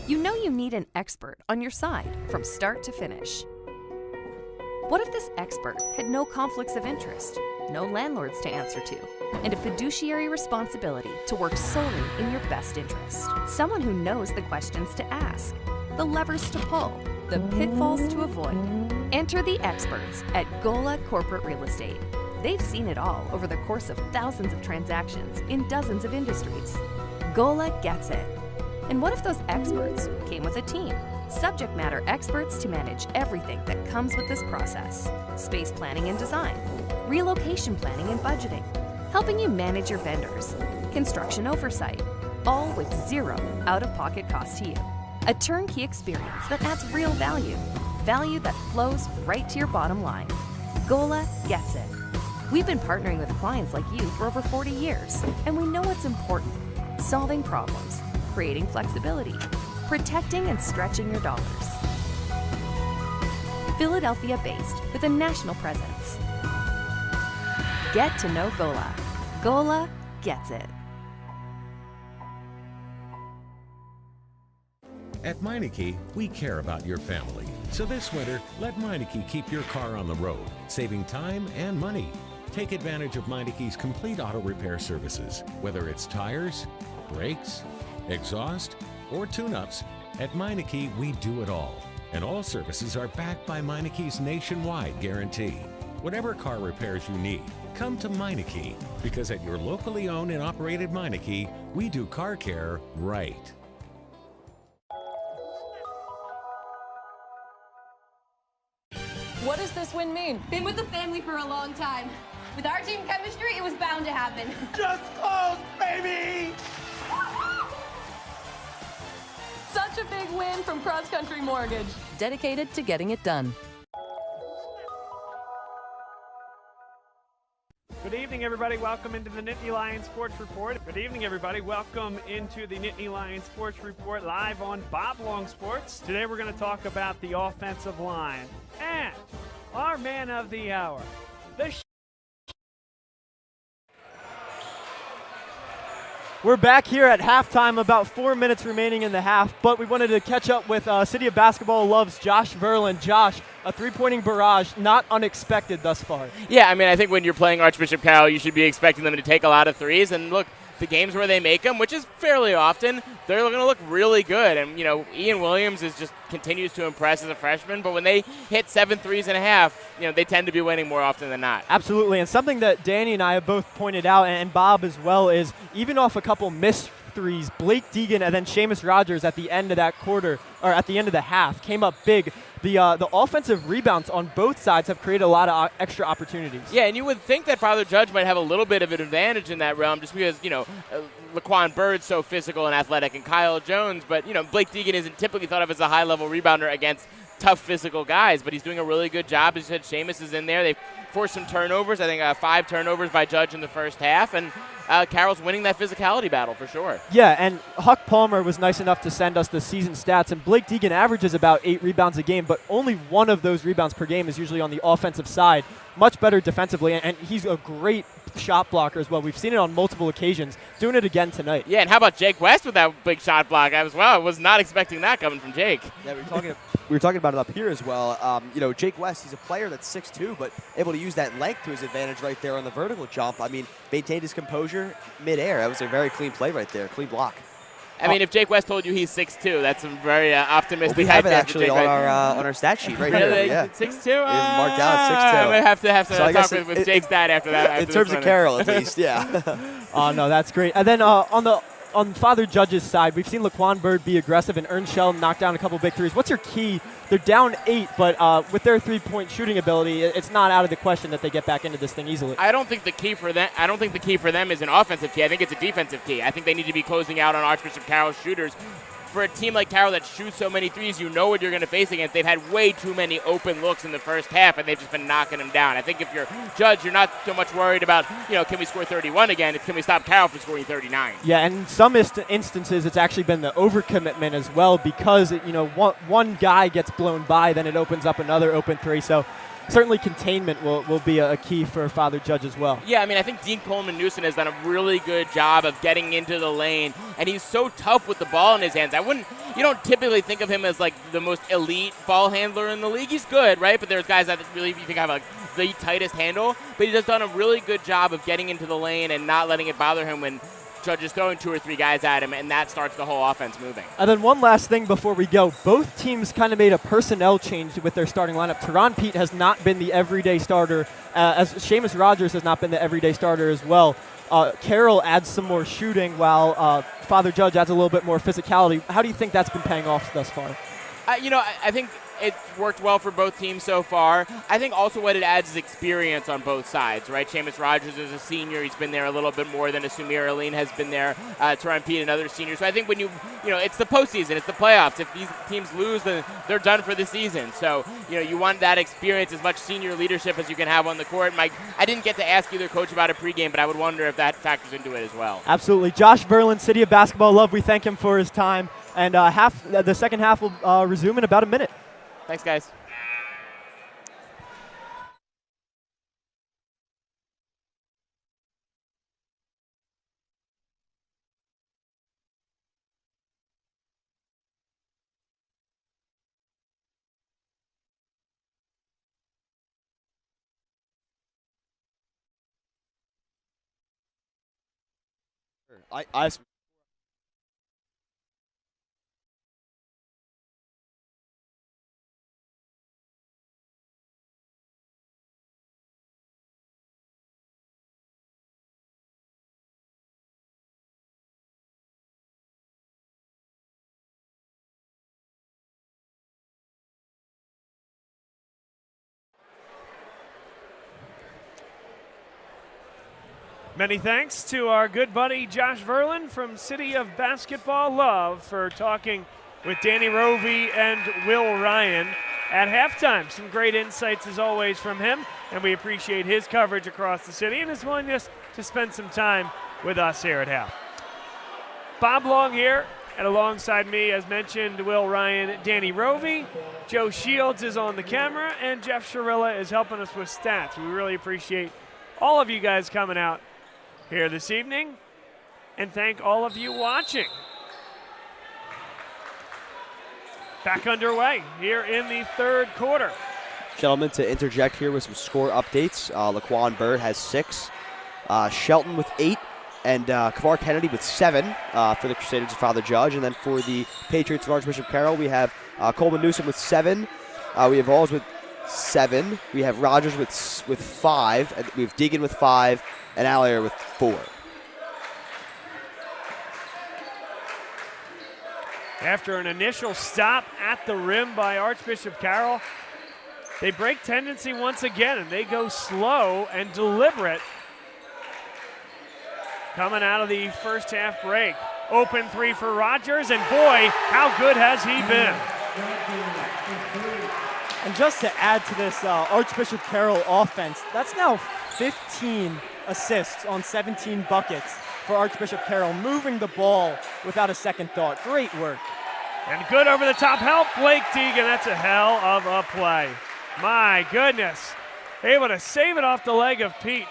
You know you need an expert on your side from start to finish. What if this expert had no conflicts of interest, no landlords to answer to, and a fiduciary responsibility to work solely in your best interest? Someone who knows the questions to ask, the levers to pull, the pitfalls to avoid. Enter the experts at Gola Corporate Real Estate. They've seen it all over the course of thousands of transactions in dozens of industries. Gola gets it. And what if those experts came with a team? Subject matter experts to manage everything that comes with this process. Space planning and design, relocation planning and budgeting, helping you manage your vendors, construction oversight, all with 0 out-of-pocket cost to you. A turnkey experience that adds real value, value that flows right to your bottom line. Gola gets it. We've been partnering with clients like you for over 40 years, and we know what's important: solving problems, creating flexibility, protecting and stretching your dollars. Philadelphia-based with a national presence. Get to know Gola. Gola gets it. At Meineke, we care about your family. So this winter, let Meineke keep your car on the road, saving time and money. Take advantage of Meineke's complete auto repair services. Whether it's tires, brakes, exhaust, or tune-ups, at Meineke we do it all. And all services are backed by Meineke's nationwide guarantee. Whatever car repairs you need, come to Meineke, because at your locally owned and operated Meineke, we do car care right. What does this win mean? Been with the family for a long time. With our team chemistry, it was bound to happen. Just close, baby! Such a big win from Cross Country Mortgage. Dedicated to getting it done. Good evening, everybody. Welcome into the Nittany Lions Sports Report. Good evening, everybody. Welcome into the Nittany Lions Sports Report live on Bob Long Sports. Today we're going to talk about the offensive line and our man of the hour, the We're back here at halftime, about 4 minutes remaining in the half, but we wanted to catch up with City of Basketball Love's Josh Verlin. Josh, a three-pointing barrage, not unexpected thus far. Yeah, I mean, I think when you're playing Archbishop Carroll, you should be expecting them to take a lot of threes. And look, the games where they make them, which is fairly often, they're going to look really good. And, you know, Ian Williams just continues to impress as a freshman. But when they hit 7 threes and a half, you know, they tend to be winning more often than not. Absolutely. And something that Danny and I have both pointed out, and Bob as well, is even off a couple missed threes, Blake Deegan and then Seamus Rogers at the end of that quarter, or at the end of the half, came up big. The offensive rebounds on both sides have created a lot of extra opportunities. Yeah, and you would think that Father Judge might have a little bit of an advantage in that realm just because, you know, Laquan Bird's so physical and athletic and Kyle Jones, but, you know, Blake Deegan isn't typically thought of as a high-level rebounder against tough physical guys, but he's doing a really good job. As you said, Seamus is in there. They forced some turnovers. I think 5 turnovers by Judge in the first half, and Carroll's winning that physicality battle for sure. Yeah, and Huck Palmer was nice enough to send us the season stats, and Blake Deegan averages about 8 rebounds a game, but only one of those rebounds per game is usually on the offensive side. Much better defensively, and he's a great shot blocker as well. We've seen it on multiple occasions, doing it again tonight. Yeah, and how about Jake West with that big shot block as well? I was not expecting that coming from Jake. Yeah, we were talking about it up here as well. You know, Jake West, he's a player that's 6'2", but able to use that length to his advantage right there on the vertical jump. I mean, maintained his composure midair. That was a very clean play right there, clean block. I mean, if Jake West told you he's 6'2", that's a very optimistic. Well, we have it actually on our stat sheet right here. Yeah. 6'2"? Marked out 6'2". I'm going to have to talk with Jake's dad after that. In terms of Carroll, at least, yeah. Oh, no, that's great. And then on Father Judge's side, we've seen Laquan Bird be aggressive and Earnshell knock down a couple big threes. What's your key? They're down 8, but with their three-point shooting ability, it's not out of the question that they get back into this thing easily. I don't think the key for them is an offensive key. I think it's a defensive key. I think they need to be closing out on Archbishop Carroll's shooters. For a team like Carroll that shoots so many threes, you know what you're going to face against. They've had way too many open looks in the first half, and they've just been knocking them down. I think if you're Judge, you're not so much worried about, you know, can we score 31 again? It's can we stop Carroll from scoring 39? Yeah, and in some instances, it's actually been the overcommitment as well because, you know, one guy gets blown by, then it opens up another open three. So certainly containment will be a key for Father Judge as well. Yeah, I mean, I think Dean Coleman-Newson has done a really good job of getting into the lane, and he's so tough with the ball in his hands. You don't typically think of him as like the most elite ball handler in the league. He's good, right? But there's guys that really you think have like the tightest handle, but he's just done a really good job of getting into the lane and not letting it bother him when Judge is throwing 2 or 3 guys at him, and that starts the whole offense moving. And then one last thing before we go. Both teams kind of made a personnel change with their starting lineup. Teron Pete has not been the everyday starter, as Seamus Rogers has not been the everyday starter as well. Carroll adds some more shooting while Father Judge adds a little bit more physicality. How do you think that's been paying off thus far? I think it's worked well for both teams so far. I think also what it adds is experience on both sides, right? Seamus Rogers is a senior. He's been there a little bit more than a Sumir Aline has been there. Teron Pete, another senior. So I think when it's the postseason, it's the playoffs. If these teams lose, then they're done for the season. So, you want that experience, as much senior leadership as you can have on the court. Mike, I didn't get to ask either coach about a pregame, but I would wonder if that factors into it as well. Absolutely. Josh Verlin, City of Basketball Love, we thank him for his time. And the second half will resume in about a minute. Thanks, guys. Many thanks to our good buddy Josh Verlin from City of Basketball Love for talking with Danny Rovey and Will Ryan at halftime. Some great insights as always from him, and we appreciate his coverage across the city and his willingness to spend some time with us here at half. Bob Long here, and alongside me, as mentioned, Will Ryan, Danny Rovey, Joe Shields is on the camera, and Jeff Sharilla is helping us with stats. We really appreciate all of you guys coming out here this evening, and thank all of you watching. Back underway here in the third quarter. Gentlemen, to interject here with some score updates, Laquan Bird has 6, Shelton with 8, and Kavar Kennedy with 7 for the Crusaders of Father Judge. And then for the Patriots of Archbishop Carroll, we have Coleman Newsom with 7. We have Alls with 7. We have Rogers with 5. And we have Deegan with 5, and Allier with 4. After an initial stop at the rim by Archbishop Carroll, they break tendency once again, and they go slow and deliberate coming out of the first half break. Open 3 for Rogers, and boy, how good has he been. And just to add to this Archbishop Carroll offense, that's now 15 assists on 17 buckets for Archbishop Carroll, moving the ball without a second thought. Great work. And good over the top help, Blake Deegan. That's a hell of a play. My goodness. Able to save it off the leg of Pete.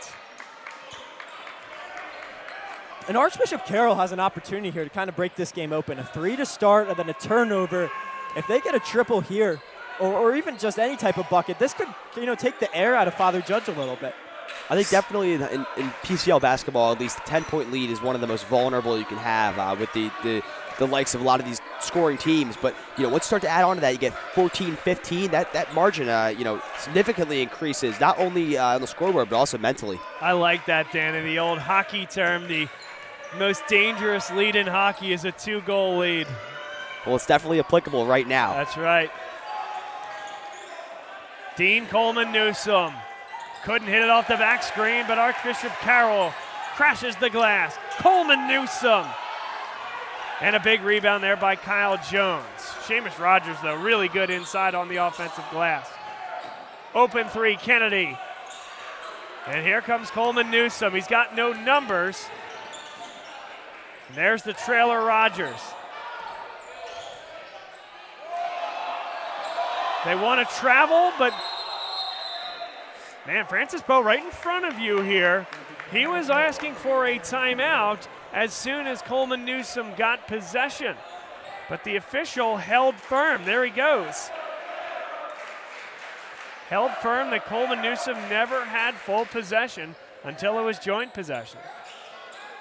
And Archbishop Carroll has an opportunity here to kind of break this game open. A 3 to start and then a turnover. If they get a triple here, or even just any type of bucket, this could, take the air out of Father Judge a little bit. I think definitely in PCL basketball, at least the 10-point lead is one of the most vulnerable you can have with the likes of a lot of these scoring teams. But, once you start to add on to that, you get 14, 15. That margin, significantly increases, not only on the scoreboard, but also mentally. I like that, Dan. In the old hockey term, the most dangerous lead in hockey is a 2-goal lead. Well, it's definitely applicable right now. That's right. Dean Coleman Newsom couldn't hit it off the back screen, but Archbishop Carroll crashes the glass. Coleman Newsom. And a big rebound there by Kyle Jones. Seamus Rogers, though, really good inside on the offensive glass. Open 3, Kennedy. And here comes Coleman Newsom. He's got no numbers. And there's the trailer, Rogers. They want to travel, but man, Francis Poe right in front of you here. He was asking for a timeout as soon as Coleman Newsom got possession. But the official held firm. There he goes. Held firm that Coleman Newsom never had full possession until it was joint possession.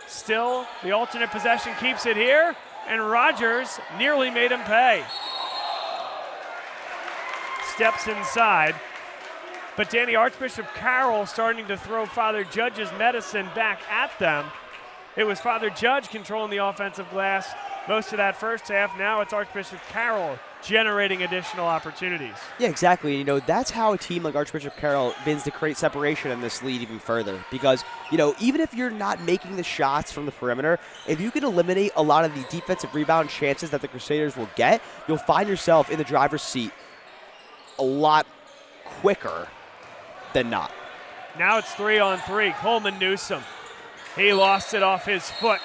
Still, the alternate possession keeps it here, and Rogers nearly made him pay. Steps inside. But Danny, Archbishop Carroll starting to throw Father Judge's medicine back at them. It was Father Judge controlling the offensive glass most of that first half. Now it's Archbishop Carroll generating additional opportunities. Yeah, exactly. That's how a team like Archbishop Carroll begins to create separation in this lead even further. Because, even if you're not making the shots from the perimeter, if you can eliminate a lot of the defensive rebound chances that the Crusaders will get, you'll find yourself in the driver's seat a lot quicker than not. Now it's 3-on-3. Coleman Newsom. He lost it off his foot.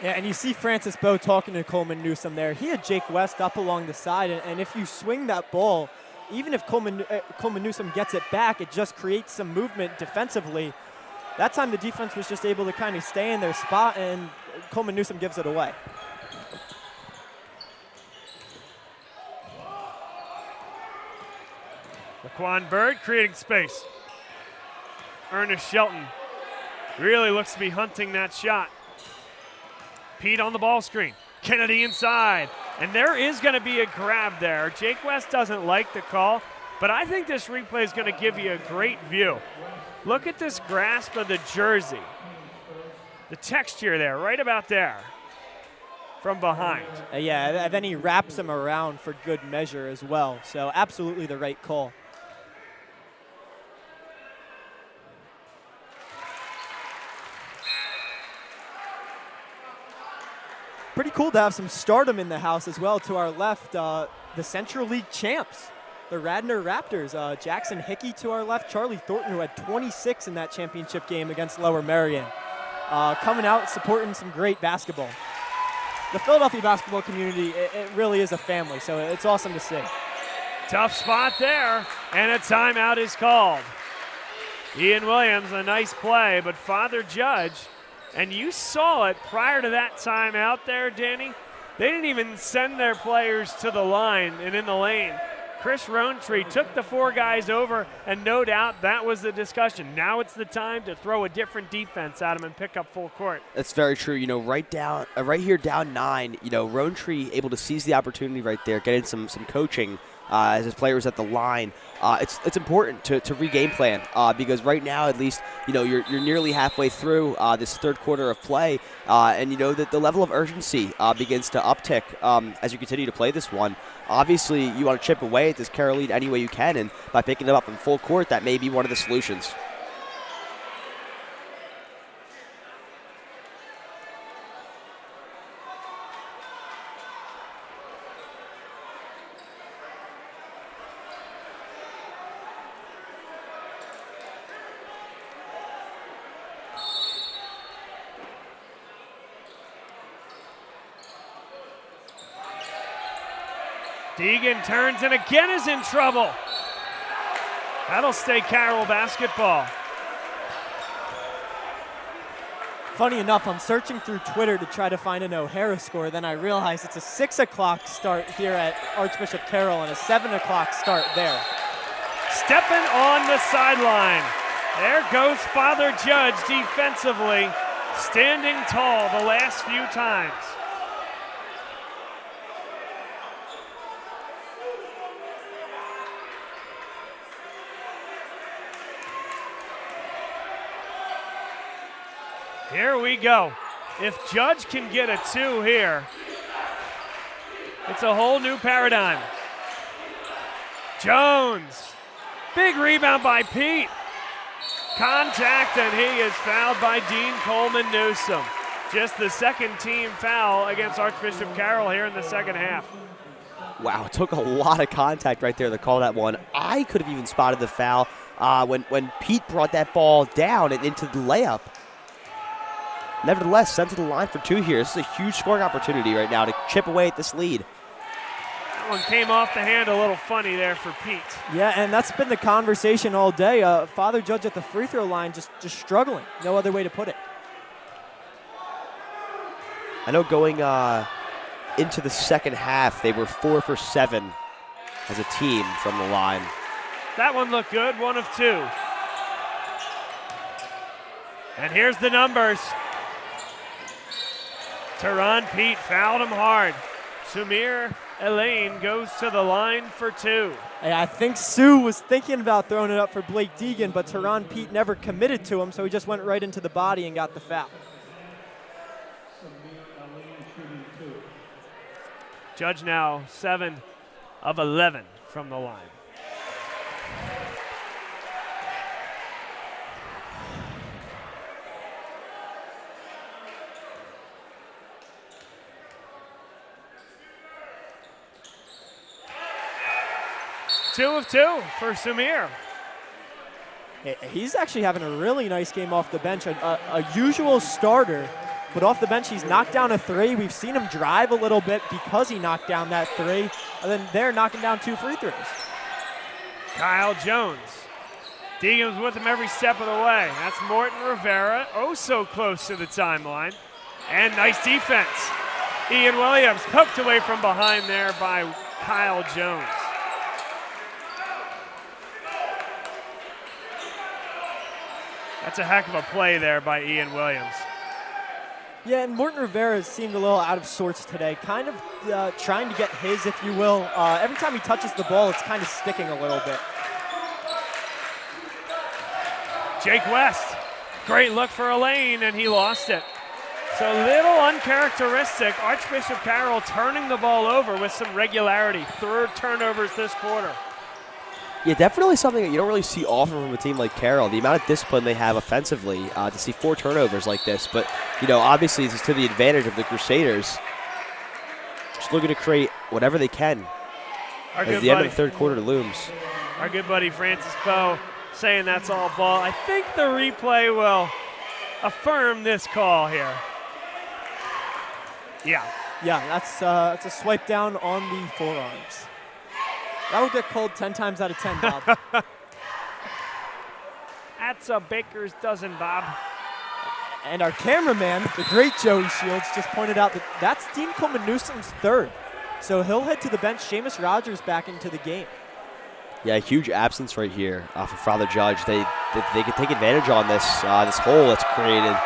Yeah, and you see Francis Poe talking to Coleman Newsom there. He had Jake West up along the side, and if you swing that ball, even if Coleman Newsom gets it back, it just creates some movement defensively. That time the defense was just able to kind of stay in their spot, and Coleman Newsom gives it away. Laquan Bird creating space. Ernest Shelton Really looks to be hunting that shot. Pete on the ball screen. Kennedy inside. And there is going to be a grab there. Jake West doesn't like the call, but I think this replay is going to give you a great view. Look at this grasp of the jersey. The texture there, right about there, from behind. Yeah, then he wraps him around for good measure as well. So absolutely the right call. Pretty cool to have some stardom in the house as well. To our left, the Central League champs, the Radnor Raptors. Jackson Hickey to our left, Charlie Thornton, who had 26 in that championship game against Lower Merion. Coming out, supporting some great basketball. The Philadelphia basketball community, it really is a family, so it's awesome to see. Tough spot there, and a timeout is called. Ian Williams, a nice play, but Father Judge, and you saw it prior to that timeout there, Danny. They didn't even send their players to the line and in the lane. Chris Rowntree took the 4 guys over, and no doubt that was the discussion. Now it's the time to throw a different defense at him and pick up full court. That's very true. You know, right here down 9, you know, Rowntree able to seize the opportunity right there, getting some coaching as his players at the line. It's important to re-game plan because right now, at least, you know, you're nearly halfway through this third quarter of play, and you know that the level of urgency begins to uptick as you continue to play this one. Obviously, you want to chip away at this Carroll lead any way you can, and by picking them up in full court, that may be one of the solutions. Deegan turns and again is in trouble. That'll stay Carroll basketball. Funny enough, I'm searching through Twitter to try to find an O'Hara score. Then I realize it's a 6 o'clock start here at Archbishop Carroll and a 7 o'clock start there. Stepping on the sideline. There goes Father Judge defensively, standing tall the last few times. Here we go. If Judge can get a 2 here, it's a whole new paradigm. Jones, big rebound by Pete. Contact, and he is fouled by Dean Coleman Newsom. Just the second team foul against Archbishop Carroll here in the second half. Wow, it took a lot of contact right there to call that one. I could have even spotted the foul when Pete brought that ball down and into the layup. Nevertheless, sent to the line for 2 here. This is a huge scoring opportunity right now to chip away at this lead. That one came off the hand a little funny there for Pete. Yeah, and that's been the conversation all day. Father Judge at the free throw line just struggling. No other way to put it. I know going into the second half, they were 4 for 7 as a team from the line. That one looked good, 1 of 2. And here's the numbers. Teron Pete fouled him hard. Sumir Elaine goes to the line for 2. I think Sue was thinking about throwing it up for Blake Deegan, but Teron Pete never committed to him, so he just went right into the body and got the foul. Judge now 7 of 11 from the line. Two of 2 for Sumir. He's actually having a really nice game off the bench. A usual starter, but off the bench he's knocked down a 3. We've seen him drive a little bit because he knocked down that 3. And then they're knocking down 2 free throws. Kyle Jones. Deegan's with him every step of the way. That's Morton Rivera, oh so close to the timeline. And nice defense. Ian Williams poked away from behind there by Kyle Jones. That's a heck of a play there by Ian Williams. Yeah, and Morton Rivera seemed a little out of sorts today, kind of trying to get his, if you will. Every time he touches the ball, it's kind of sticking a little bit. Jake West, great look for a lane, and he lost it. So a little uncharacteristic. Archbishop Carroll turning the ball over with some regularity. 3rd turnovers this quarter. Yeah, definitely something that you don't really see often from a team like Carroll. The amount of discipline they have offensively, to see 4 turnovers like this. But, you know, obviously this is to the advantage of the Crusaders. Just looking to create whatever they can as the end of the 3rd quarter looms. Our good buddy Francis Poe saying that's all ball. I think the replay will affirm this call here. Yeah. Yeah, that's a swipe down on the forearms. That will get called 10 times out of 10, Bob. That's a baker's dozen, Bob. And our cameraman, the great Joey Shields, just pointed out that that's Dean Coleman Newsom's 3rd. So he'll head to the bench. Seamus Rogers back into the game. Yeah, a huge absence right here for Father Judge. They could take advantage on this this hole that's created.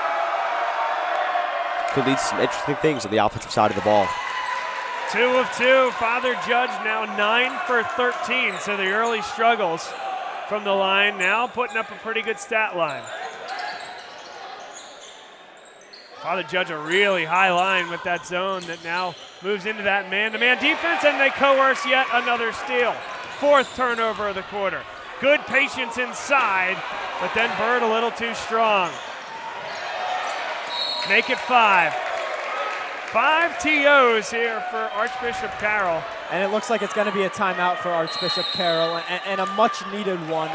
Could lead to some interesting things on the offensive side of the ball. 2 of 2. Father Judge now 9 for 13. So the early struggles from the line now putting up a pretty good stat line. Father Judge a really high line with that zone that now moves into that man-to-man defense, and they coerce yet another steal. 4th turnover of the quarter. Good patience inside, but then Bird a little too strong. Make it 5. 5 TOs here for Archbishop Carroll. And it looks like it's going to be a timeout for Archbishop Carroll, and a much-needed one.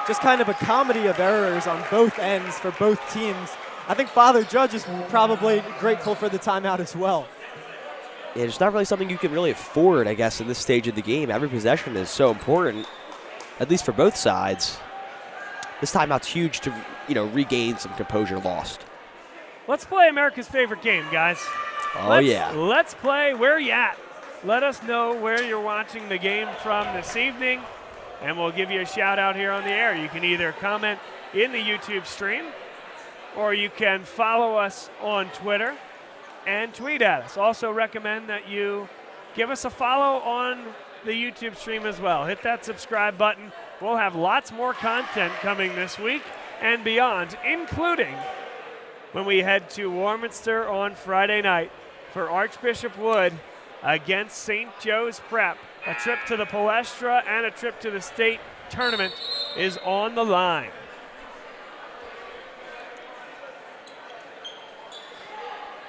Just kind of a comedy of errors on both ends for both teams. I think Father Judge is probably grateful for the timeout as well. Yeah, it's not really something you can really afford, I guess, in this stage of the game. Every possession is so important, at least for both sides. This timeout's huge to, you know, regain some composure lost. Let's play America's favorite game, guys. Let's play. Where are you at? Let us know where you're watching the game from this evening, and we'll give you a shout out here on the air. You can either comment in the YouTube stream, or you can follow us on Twitter and tweet at us. Also recommend that you give us a follow on the YouTube stream as well. Hit that subscribe button. We'll have lots more content coming this week and beyond, including when we head to Warminster on Friday night for Archbishop Wood against St. Joe's Prep. A trip to the Palestra and a trip to the state tournament is on the line.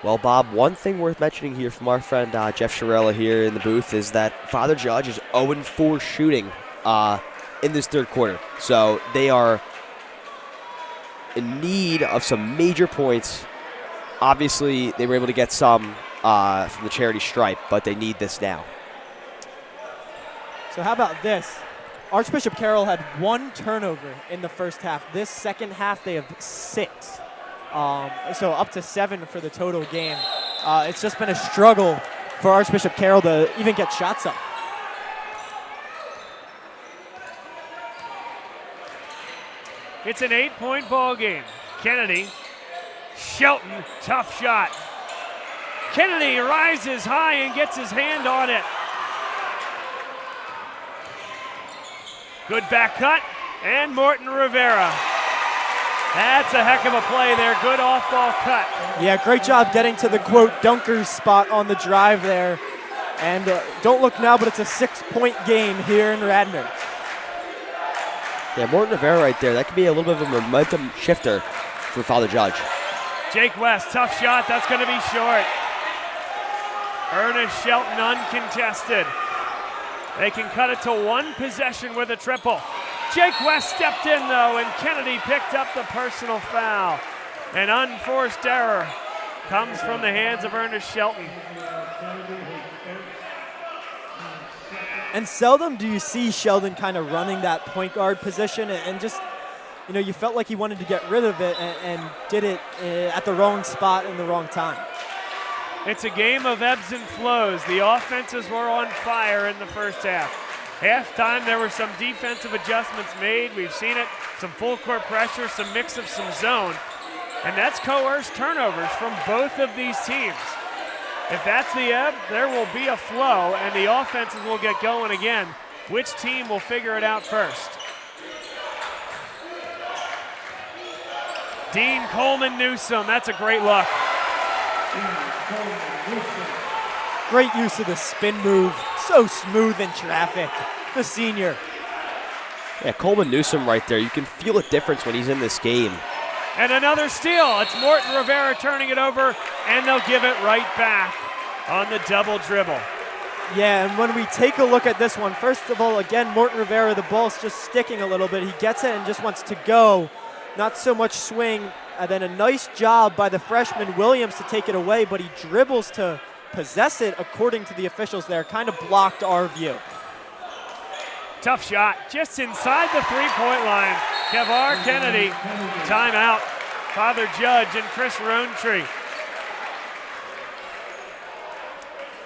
Well, Bob, one thing worth mentioning here from our friend Jeff Shirella here in the booth is that Father Judge is 0-4 shooting in this 3rd quarter. So they are in need of some major points. Obviously, they were able to get some from the charity stripe, but they need this now. So how about this? Archbishop Carroll had 1 turnover in the first half. This second half, they have 6. So up to 7 for the total game. It's just been a struggle for Archbishop Carroll to even get shots up. It's an 8-point ball game. Kennedy, Shelton, tough shot. Kennedy rises high and gets his hand on it. Good back cut, and Morton Rivera. That's a heck of a play there. Good off-ball cut. Yeah, great job getting to the, quote, dunker's spot on the drive there. And don't look now, but it's a 6-point game here in Radnor. Yeah, Morton Rivera right there. That could be a little bit of a momentum shifter for Father Judge. Jake West, tough shot. That's going to be short. Ernest Shelton uncontested. They can cut it to 1 possession with a triple. Jake West stepped in, though, and Kennedy picked up the personal foul. An unforced error comes from the hands of Ernest Shelton. And seldom do you see Sheldon kind of running that point guard position and just, you know, you felt like he wanted to get rid of it and did it at the wrong spot in the wrong time. It's a game of ebbs and flows. The offenses were on fire in the first half. Halftime, there were some defensive adjustments made. We've seen it, some full court pressure, some mix of some zone. And that's coerced turnovers from both of these teams. If that's the ebb, there will be a flow, and the offenses will get going again. Which team will figure it out first? Dean Coleman Newsom, that's a great look. Great use of the spin move, so smooth in traffic, the senior. Yeah, Coleman Newsom right there. You can feel a difference when he's in this game. And another steal. It's Morton Rivera turning it over, and they'll give it right back on the double dribble. Yeah, and when we take a look at this one, first of all, again, Morton Rivera, the ball's just sticking a little bit. He gets it and just wants to go. Not so much swing. And then a nice job by the freshman Williams to take it away, but he dribbles to possess it, according to the officials there. Kind of blocked our view. Tough shot, just inside the three-point line. Kevar Kennedy, timeout. Father Judge and Chris Rowntree.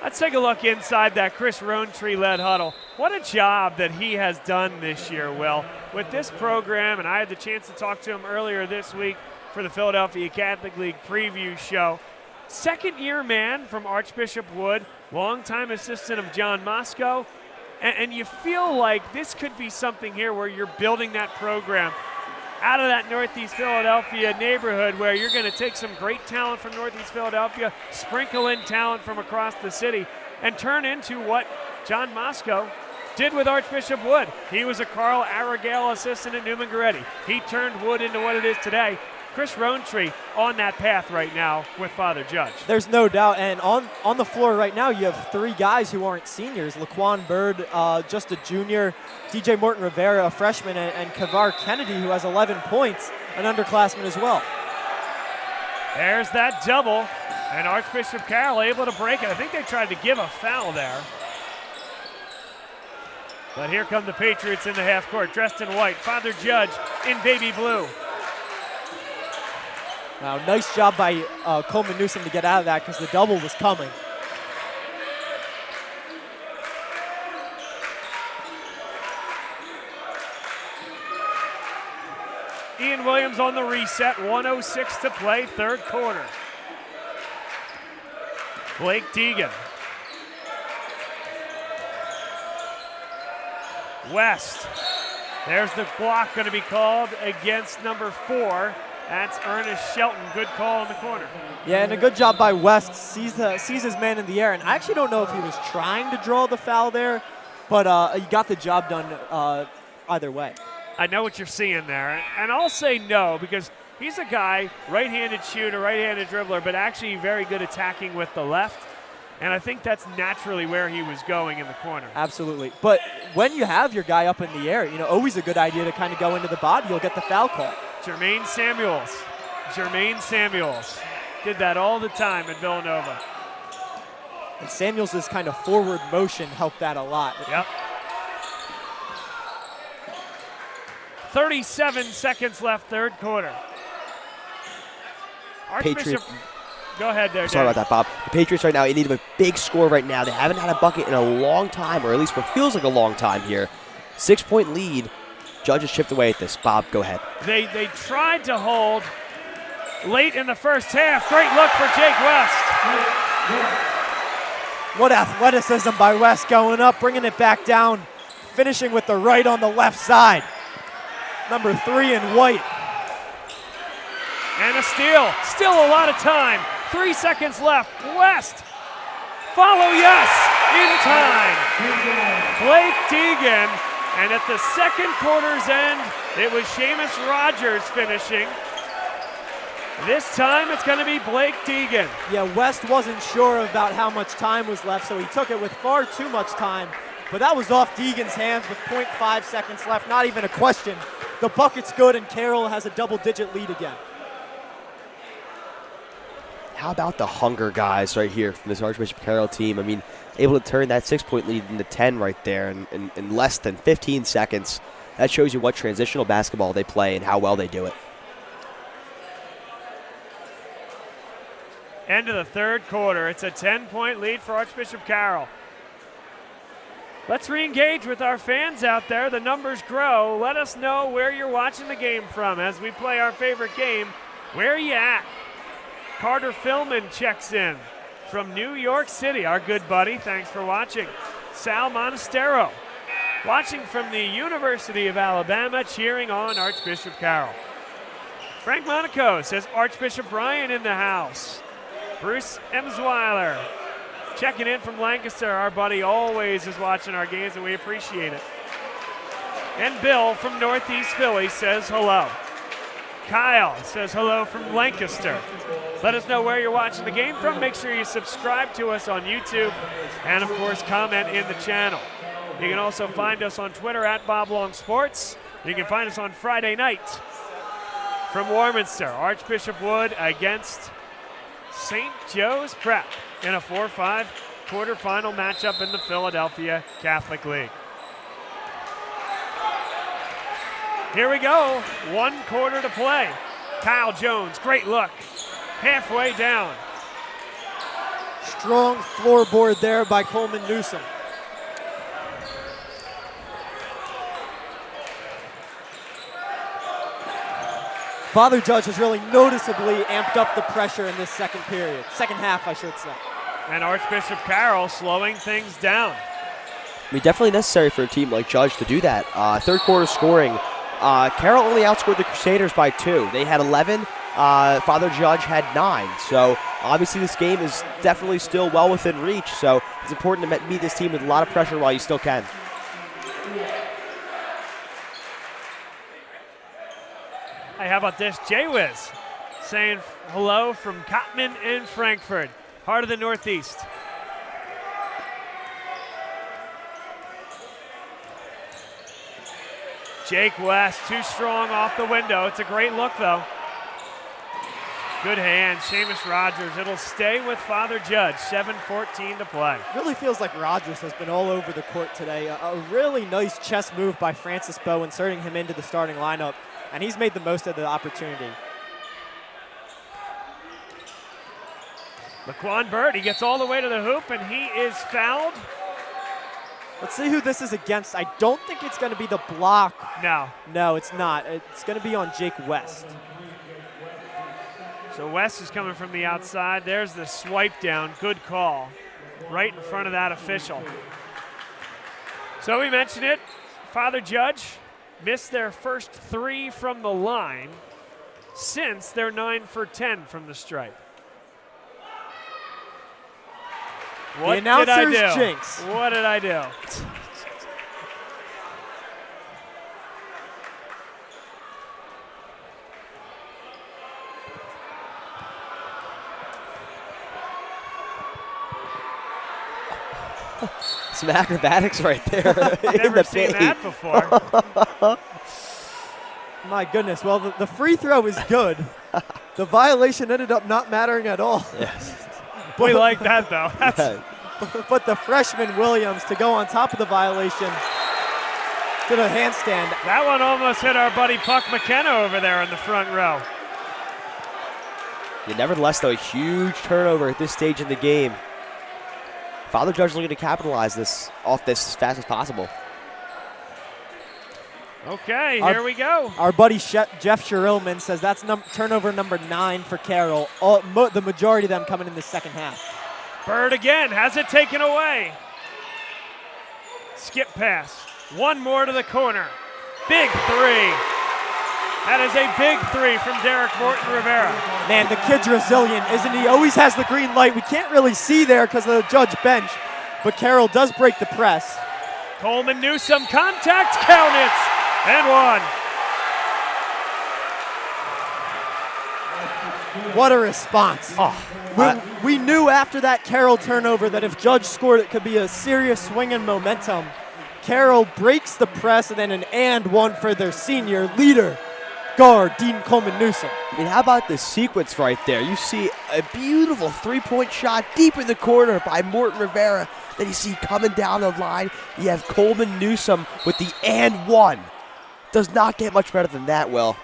Let's take a look inside that Chris Rowntree-led huddle. What a job that he has done this year, Will. With this program, and I had the chance to talk to him earlier this week for the Philadelphia Catholic League preview show. Second-year man from Archbishop Wood, longtime assistant of John Moscow, and you feel like this could be something here where you're building that program out of that Northeast Philadelphia neighborhood where you're going to take some great talent from Northeast Philadelphia, sprinkle in talent from across the city, and turn into what John Moscow did with Archbishop Wood. He was a Carl Aragale assistant at Newman Goretti. He turned Wood into what it is today. Chris Rowntree on that path right now with Father Judge. There's no doubt, and on the floor right now you have three guys who aren't seniors. Laquan Bird, just a junior, DJ Morton Rivera, a freshman, and Kevar Kennedy, who has 11 points, an underclassman as well. There's that double, and Archbishop Carroll able to break it. I think they tried to give a foul there. But here come the Patriots in the half court, dressed in white. Father Judge in baby blue. Now, nice job by Coleman Newsom to get out of that because the double was coming. Ian Williams on the reset, 1:06 to play, third quarter. Blake Deegan. West. There's the block going to be called against number 4. That's Ernest Shelton. Good call in the corner. Yeah, and a good job by West. Sees his man in the air. And I actually don't know if he was trying to draw the foul there, but he got the job done either way. I know what you're seeing there. And I'll say no because he's a guy, right-handed shooter, right-handed dribbler, but actually very good attacking with the left. And I think that's naturally where he was going in the corner. Absolutely. But when you have your guy up in the air, always a good idea to kind of go into the body. You'll get the foul call. Jermaine Samuels did that all the time at Villanova. And Samuels' kind of forward motion helped that a lot. Yep. 37 seconds left, third quarter. Archbishop, go ahead there, Sorry about that, Bob. The Patriots right now, they need a big score right now. They haven't had a bucket in a long time, or at least what feels like a long time here. 6-point lead. Judges chipped away at this. Bob, go ahead. They tried to hold late in the first half. Great look for Jake West. What athleticism by West going up, bringing it back down, finishing with the right on the left side. Number 3 in white. And a steal. Still a lot of time. 3 seconds left. West. Follow, yes, in time. Blake Deegan. And at the second quarter's end, it was Seamus Rogers finishing. This time it's going to be Blake Deegan. Yeah, West wasn't sure about how much time was left, so he took it with far too much time. But that was off Deegan's hands with 0.5 seconds left, not even a question. The bucket's good, and Carroll has a double-digit lead again. How about the hunger guys right here from this Archbishop Carroll team? I mean, able to turn that 6-point lead into 10 right there in less than 15 seconds. That shows you what transitional basketball they play and how well they do it. End of the third quarter. It's a 10-point lead for Archbishop Carroll. Let's re-engage with our fans out there. The numbers grow. Let us know where you're watching the game from as we play our favorite game. Where are you at? Carter Philman checks in from New York City, our good buddy. Thanks for watching. Sal Monastero, watching from the University of Alabama, cheering on Archbishop Carroll. Frank Monaco says Archbishop Brian in the house. Bruce Emsweiler checking in from Lancaster. Our buddy always is watching our games, and we appreciate it. And Bill from Northeast Philly says hello. Kyle says hello from Lancaster. Let us know where you're watching the game from. Make sure you subscribe to us on YouTube and, of course, comment in the channel. You can also find us on Twitter at BobLongSports. You can find us on Friday night from Warminster. Archbishop Wood against St. Joe's Prep in a 4-5 quarterfinal matchup in the Philadelphia Catholic League. Here we go, 1 quarter to play. Kyle Jones, great look, halfway down. Strong floorboard there by Coleman Newsom. Father Judge has really noticeably amped up the pressure in this second period. Second half, I should say. And Archbishop Carroll slowing things down. I mean, definitely necessary for a team like Judge to do that. Third quarter scoring, Carroll only outscored the Crusaders by 2. They had 11. Father Judge had 9. So obviously this game is definitely still well within reach. So it's important to meet this team with a lot of pressure while you still can. Hey, how about this? Jay-Wiz saying hello from Cottman and Frankfurt, heart of the Northeast. Jake West, too strong off the window. It's a great look, though. Good hand, Seamus Rogers. It'll stay with Father Judge, 7:14 to play. Really feels like Rogers has been all over the court today. A really nice chest move by Francis Bowe, inserting him into the starting lineup, and he's made the most of the opportunity. Laquan Bird, he gets all the way to the hoop, and he is fouled. Let's see who this is against. I don't think it's going to be the block. No. No, it's not. It's going to be on Jake West. So West is coming from the outside. There's the swipe down. Good call. Right in front of that official. So we mentioned it. Father Judge missed their first 3 from the line since they're 9 for 10 from the stripe. What did I do? Jinx. What did I do? Some acrobatics right there. Never seen that before. My goodness. Well, the free throw is good. The violation ended up not mattering at all. Yes. We like that, though. But the freshman Williams to go on top of the violation to the handstand. That one almost hit our buddy Puck McKenna over there in the front row. Yeah, nevertheless, though, a huge turnover at this stage in the game. Father Judge looking to capitalize off this as fast as possible. Okay, here we go. Our buddy Jeff Shirilman says that's turnover number 9 for Carroll. The majority of them coming in the second half. Bird again has it taken away. Skip pass. One more to the corner. Big 3. That is a big 3 from Derek Morton Rivera. Man, the kid's resilient, isn't he? Always has the green light. We can't really see there because of the Judge bench, but Carroll does break the press. Coleman Newsom, contact, count it, and 1. What a response. We knew after that Carroll turnover that if Judge scored, it could be a serious swing in momentum. Carroll breaks the press, and then an and 1 for their senior leader, guard Dean Coleman Newsom. I mean, how about the sequence right there? You see a beautiful 3-point shot deep in the corner by Morton Rivera. Then you see coming down the line, you have Coleman Newsom with the and 1. Does not get much better than that, Will.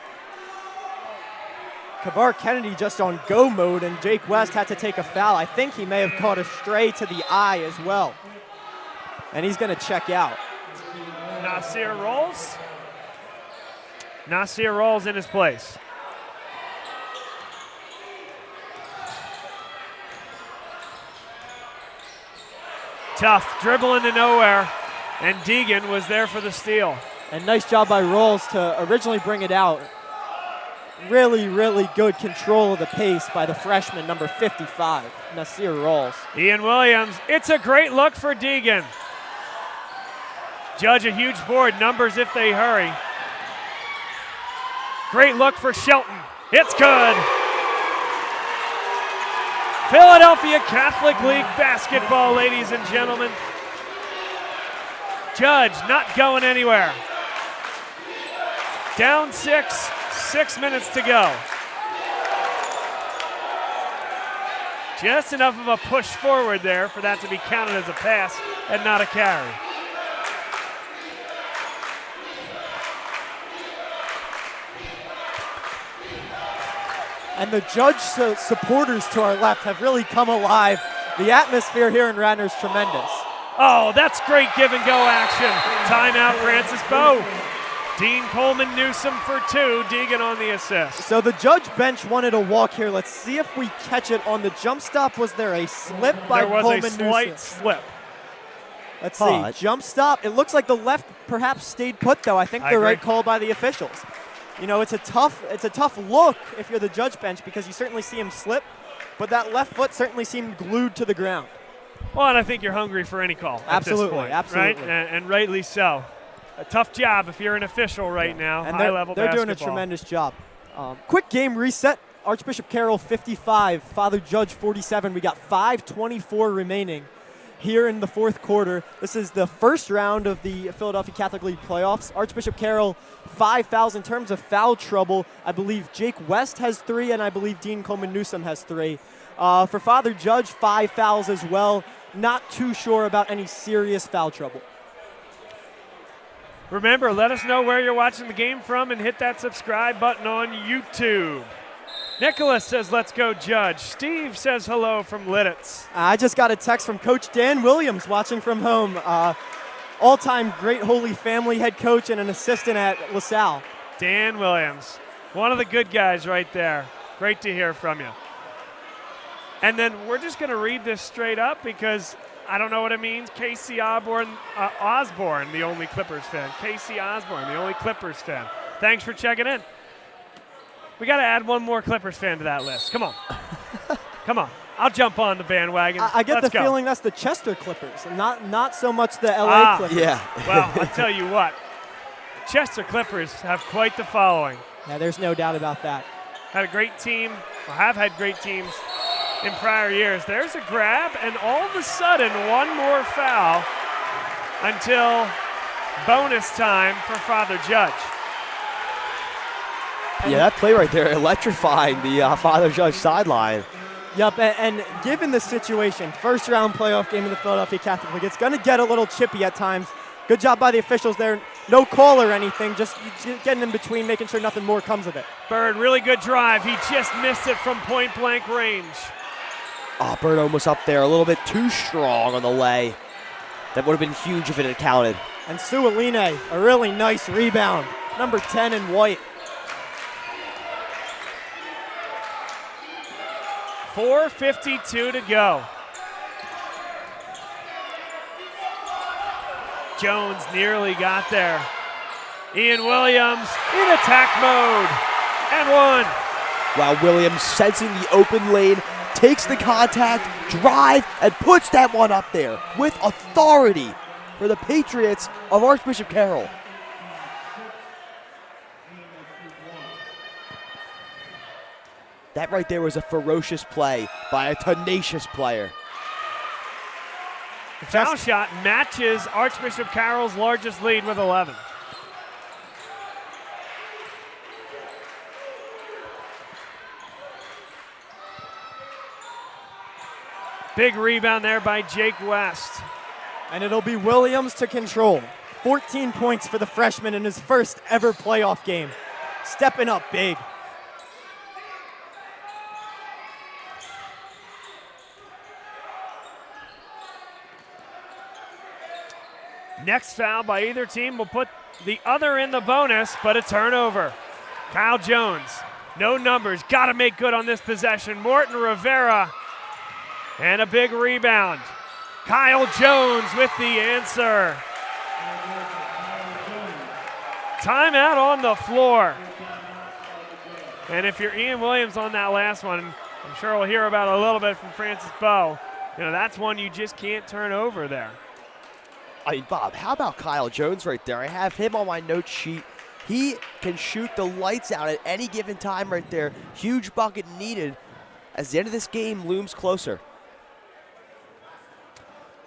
Kavar Kennedy just on go mode, and Jake West had to take a foul. I think he may have caught a stray to the eye as well. and he's going to check out. Nasir rolls. Nasir rolls in his place. Tough, dribble into nowhere, and Deegan was there for the steal. And nice job by Rolls to originally bring it out. Really, really good control of the pace by the freshman, number 55, Nasir Rolls. Ian Williams, it's a great look for Deegan. Judge a huge board, numbers if they hurry. Great look for Shelton, it's good. Philadelphia Catholic League basketball, ladies and gentlemen. Judge not going anywhere. Down 6, 6 minutes to go. Just enough of a push forward there for that to be counted as a pass and not a carry. And the Judge supporters to our left have really come alive. The atmosphere here in Radnor is tremendous. Oh, that's great give and go action. Timeout, Francis Bowe. Dean Coleman Newsom for 2, Deegan on the assist. So the Judge bench wanted a walk here. Let's see if we catch it on the jump stop. Was there a slip by Coleman Newsom? There was a slight slip. Let's see, jump stop. It looks like the left perhaps stayed put, though. I think the right call by the officials. You know, it's a tough look if you're the Judge bench because you certainly see him slip, but that left foot certainly seemed glued to the ground. Well, and I think you're hungry for any call at this point, absolutely. Right? And rightly so. A tough job if you're an official right now, and high-level they're basketball. doing a tremendous job. Quick game reset. Archbishop Carroll 55, Father Judge 47. We got 5:24 remaining here in the fourth quarter. This is the first round of the Philadelphia Catholic League playoffs. Archbishop Carroll, 5 fouls in terms of foul trouble. I believe Jake West has 3, and I believe Dean Coleman Newsom has 3. For Father Judge, 5 fouls as well. Not too sure about any serious foul trouble. Remember, let us know where you're watching the game from and hit that subscribe button on YouTube. Nicholas says, let's go Judge. Steve says hello from Lidditz. I just got a text from Coach Dan Williams watching from home. All-time great Holy Family head coach and an assistant at LaSalle. Dan Williams, one of the good guys right there. Great to hear from you. And then we're just going to read this straight up because I don't know what it means. Casey Osborne, the only Clippers fan. Casey Osborne, the only Clippers fan. Thanks for checking in. We got to add one more Clippers fan to that list. Come on. Come on. I'll jump on the bandwagon. I get Let's the go. feeling that's the Chester Clippers, not so much the LA Clippers. Yeah. Well, I'll tell you what. Chester Clippers have quite the following. Yeah, there's no doubt about that. Had a great team, or have had great teams in prior years. There's a grab, and all of a sudden, one more foul until bonus time for Father Judge. Yeah, that play right there, electrifying the Father Judge sideline. Yep, and given the situation, first round playoff game in the Philadelphia Catholic League, it's going to get a little chippy at times. Good job by the officials there. No call or anything, just getting in between, making sure nothing more comes of it. Bird, really good drive. He just missed it from point blank range. Oh, Bird almost up there, a little bit too strong on the lay. That would have been huge if it had counted. And Sualine, a really nice rebound. Number 10 in white. 4:52 to go. Jones nearly got there. Ian Williams in attack mode, and one. Wow, Williams sensing the open lane, takes the contact, drive, and puts that one up there with authority for the Patriots of Archbishop Carroll. That right there was a ferocious play by a tenacious player. The foul shot matches Archbishop Carroll's largest lead with 11. Big rebound there by Jake West. And it'll be Williams to control. 14 points for the freshman in his first ever playoff game. Stepping up big. Next foul by either team will put the other in the bonus, but a turnover. Kyle Jones, no numbers, got to make good on this possession. Morton Rivera, and a big rebound. Kyle Jones with the answer. Timeout on the floor. And if you're Ian Williams on that last one, I'm sure we'll hear about it a little bit from Francis Bowe. You know, that's one you just can't turn over there. I mean, Bob, how about Kyle Jones right there? I have him on my note sheet. He can shoot the lights out at any given time right there. Huge bucket needed as the end of this game looms closer.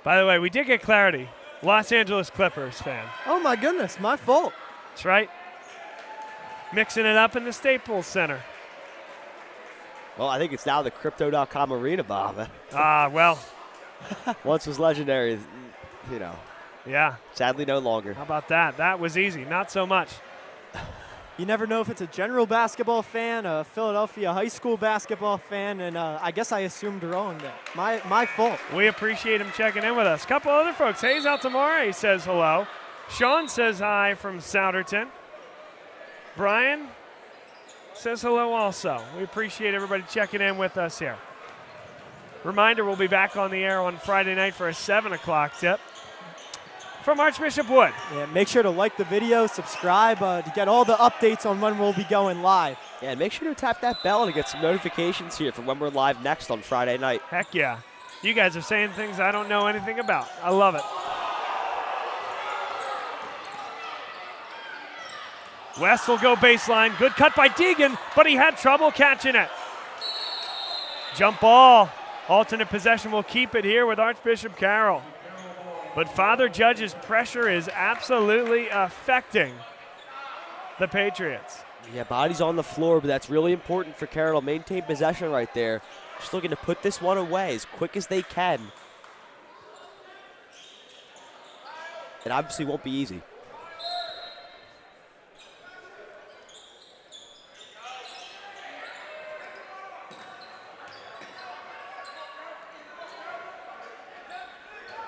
By the way, we did get clarity. Los Angeles Clippers fan. Oh, my goodness, my fault. That's right. Mixing it up in the Staples Center. Well, I think it's now the Crypto.com arena, Bob. Well. Once was legendary, you know. Yeah. Sadly, no longer. How about that? That was easy. Not so much. You never know if it's a general basketball fan, a Philadelphia high school basketball fan, and I guess I assumed wrong there. My fault. We appreciate him checking in with us. A couple other folks. Hayes Altamare says hello. Sean says hi from Souderton. Brian says hello also. We appreciate everybody checking in with us here. Reminder, we'll be back on the air on Friday night for a 7 o'clock tip from Archbishop Wood. Yeah, make sure to like the video, subscribe to get all the updates on when we'll be going live. Yeah, and make sure to tap that bell to get some notifications here for when we're live next on Friday night. Heck yeah. You guys are saying things I don't know anything about. I love it. West will go baseline. Good cut by Deegan, but he had trouble catching it. Jump ball. Alternate possession will keep it here with Archbishop Carroll. But Father Judge's pressure is absolutely affecting the Patriots. Yeah, body's on the floor, but that's really important for Carroll to maintain possession right there. Just looking to put this one away as quick as they can. It obviously won't be easy.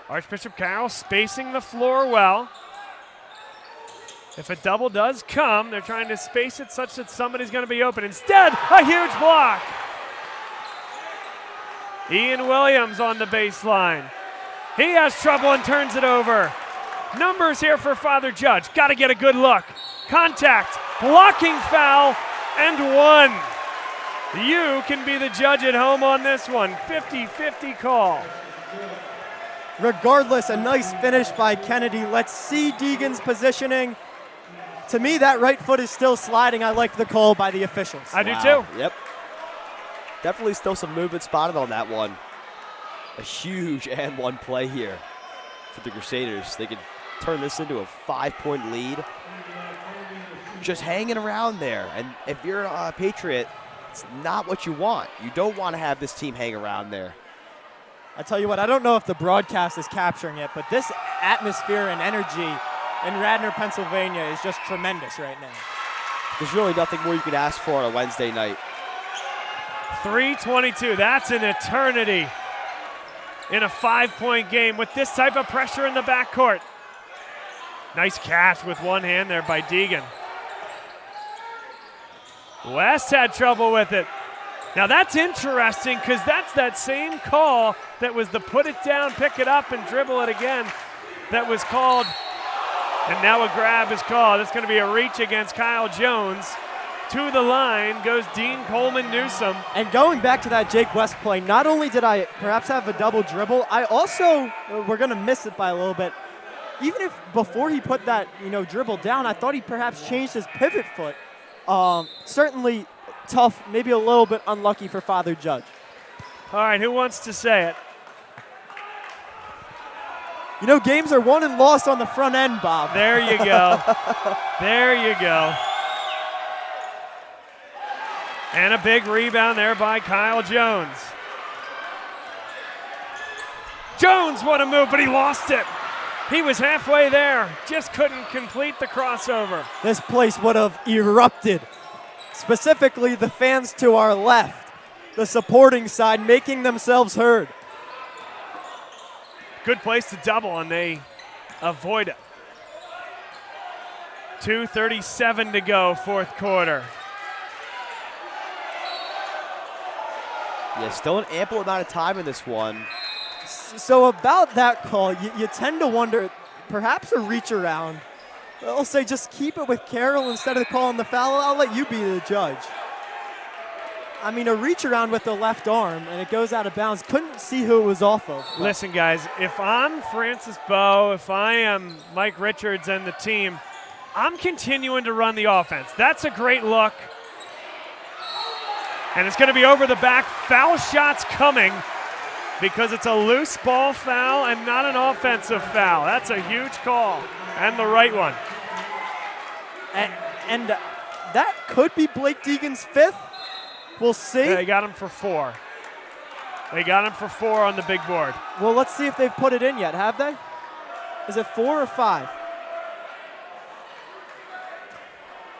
Archbishop Carroll spacing the floor well. If a double does come, they're trying to space it such that somebody's going to be open. Instead, a huge block. Ian Williams on the baseline. He has trouble and turns it over. Numbers here for Father Judge. Got to get a good look. Contact, blocking foul, and one. You can be the judge at home on this one. 50-50 call. Regardless, a nice finish by Kennedy. Let's see Deegan's positioning. To me, that right foot is still sliding. I like the call by the officials. I do too. Yep. Definitely still some movement spotted on that one. A huge and one play here for the Crusaders. They could turn this into a 5-point lead. Just hanging around there. And if you're a Patriot, it's not what you want. You don't want to have this team hang around there. I tell you what, I don't know if the broadcast is capturing it, but this atmosphere and energy in Radnor, Pennsylvania is just tremendous right now. There's really nothing more you could ask for on a Wednesday night. 3:22, that's an eternity in a 5-point game with this type of pressure in the backcourt. Nice catch with one hand there by Deegan. West had trouble with it. Now that's interesting because that's that same call that was the put it down, pick it up, and dribble it again that was called. And now a grab is called. It's going to be a reach against Kyle Jones. To the line goes Dean Coleman Newsom. And going back to that Jake West play, not only did I perhaps have a double dribble, I also, we're going to miss it by a little bit. Even if before he put that dribble down, I thought he perhaps changed his pivot foot. Certainly tough, maybe a little bit unlucky for Father Judge. All right, who wants to say it? Games are won and lost on the front end, Bob. There you go. There you go. And a big rebound there by Kyle Jones. Jones, what a move, but he lost it. He was halfway there, just couldn't complete the crossover. This place would have erupted. Specifically, the fans to our left, the supporting side, making themselves heard. Good place to double, and they avoid it. 2:37 to go, fourth quarter. Yeah, still an ample amount of time in this one. So about that call, you tend to wonder, perhaps a reach around. I'll say just keep it with Carroll instead of calling the foul. I'll let you be the judge. I mean, a reach around with the left arm, and it goes out of bounds. Couldn't see who it was off of. Listen, guys, if I'm Francis Bowe, if I am Mike Richards and the team, I'm continuing to run the offense. That's a great look. And it's going to be over the back. Foul shots coming because it's a loose ball foul and not an offensive foul. That's a huge call, and the right one. And that could be Blake Deegan's fifth. We'll see. Yeah, they got him for 4. They got him for 4 on the big board. Well, let's see if they've put it in yet, have they? Is it 4 or 5?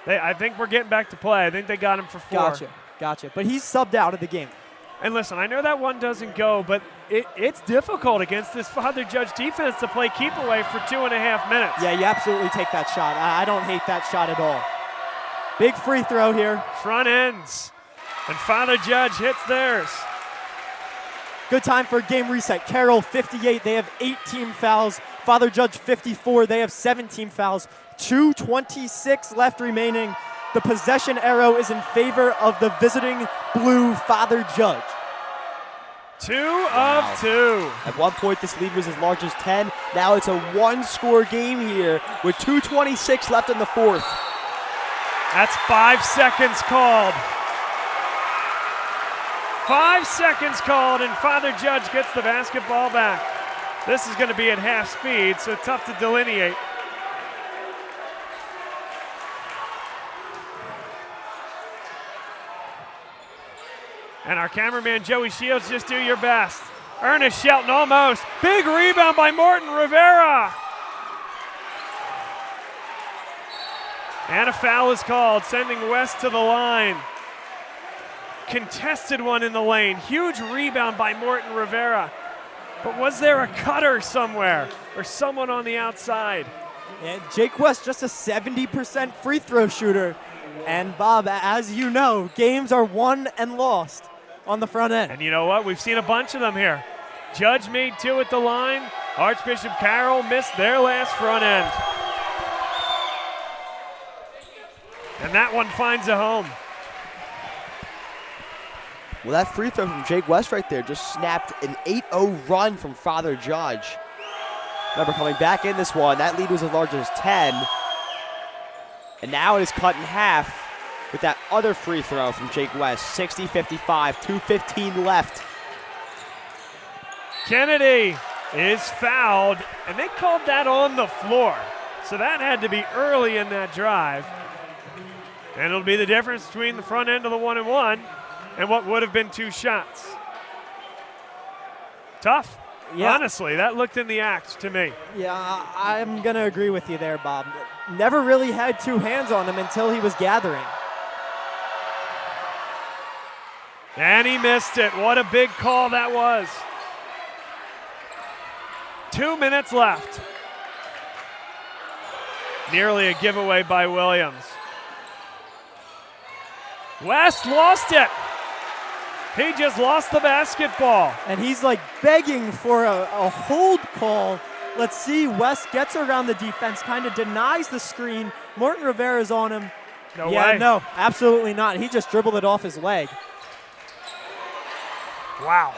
I think we're getting back to play. I think they got him for 4. Gotcha. But he's subbed out of the game. And listen, I know that one doesn't go, but it's difficult against this Father Judge defense to play keep away for 2.5 minutes. Yeah, you absolutely take that shot. I don't hate that shot at all. Big free throw here. Front ends. And Father Judge hits theirs. Good time for a game reset. Carroll 58, they have 18 fouls. Father Judge 54, they have 17 fouls. 2:26 left remaining. The possession arrow is in favor of the visiting blue Father Judge. 2 of 2. At one point, this lead was as large as 10. Now it's a one-score game here with 2:26 left in the fourth. That's 5 seconds called. 5 seconds called, and Father Judge gets the basketball back. This is going to be at half speed, so tough to delineate. And our cameraman, Joey Shields, just do your best. Ernest Shelton almost. Big rebound by Morton Rivera. And a foul is called, sending West to the line. Contested one in the lane. Huge rebound by Morton Rivera. But was there a cutter somewhere or someone on the outside? And Jake West, just a 70% free throw shooter. And Bob, as you know, games are won and lost on the front end. And you know what? We've seen a bunch of them here. Judge made 2 at the line. Archbishop Carroll missed their last front end. And that one finds a home. Well, that free throw from Jake West right there just snapped an 8-0 run from Father Judge. Remember, coming back in this one, that lead was as large as 10. And now it is cut in half with that other free throw from Jake West. 60-55, 2:15 left. Kennedy is fouled, and they called that on the floor. So that had to be early in that drive. And it'll be the difference between the front end of the 1-and-1 and what would have been 2 shots. Tough. Yeah. Honestly, that looked in the act to me. Yeah, I'm going to agree with you there, Bob. Never really had 2 hands on him until he was gathering. And he missed it. What a big call that was. 2 minutes left. Nearly a giveaway by Williams. West lost it. He just lost the basketball. And he's like begging for a hold call. Let's see, West gets around the defense, kind of denies the screen. Morton Rivera's on him. No way. No, absolutely not. He just dribbled it off his leg. Wow.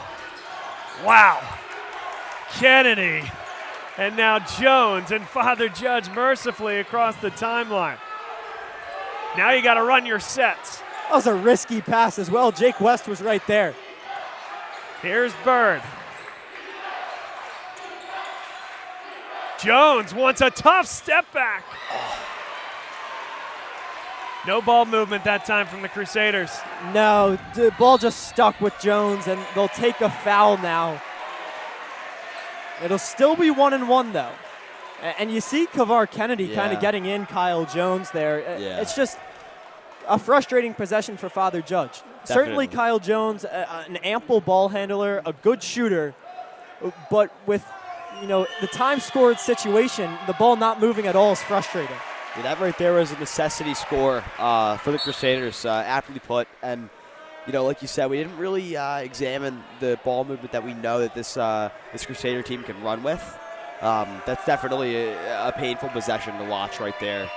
Wow. Kennedy. And now Jones and Father Judge mercifully across the timeline. Now you got to run your sets. That was a risky pass as well. Jake West was right there. Here's Bird. Jones wants a tough step back. No ball movement that time from the Crusaders. No, the ball just stuck with Jones, and they'll take a foul now. It'll still be 1-and-1, though. And you see Kavar Kennedy kind of getting in Kyle Jones there. Yeah. It's just a frustrating possession for Father Judge. Definitely. Certainly Kyle Jones, an ample ball handler, a good shooter, but with the time scored situation, the ball not moving at all is frustrating. Yeah, that right there was a necessity score for the Crusaders, aptly put. And, like you said, we didn't really examine the ball movement that we know that this Crusader team can run with. That's definitely a painful possession to watch right there,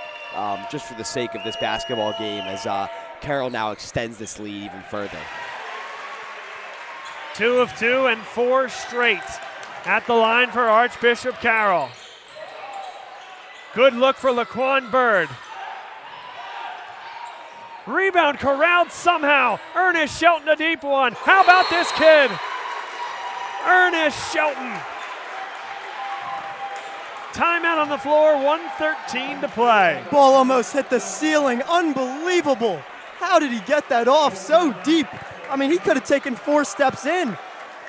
just for the sake of this basketball game as Carroll now extends this lead even further. 2 of 2 and 4 straight at the line for Archbishop Carroll. Good look for Laquan Bird. Rebound corralled somehow. Ernest Shelton, a deep one. How about this kid? Ernest Shelton. Timeout on the floor, 1:13 to play. Ball almost hit the ceiling. Unbelievable. How did he get that off so deep? I mean, he could have taken 4 steps in.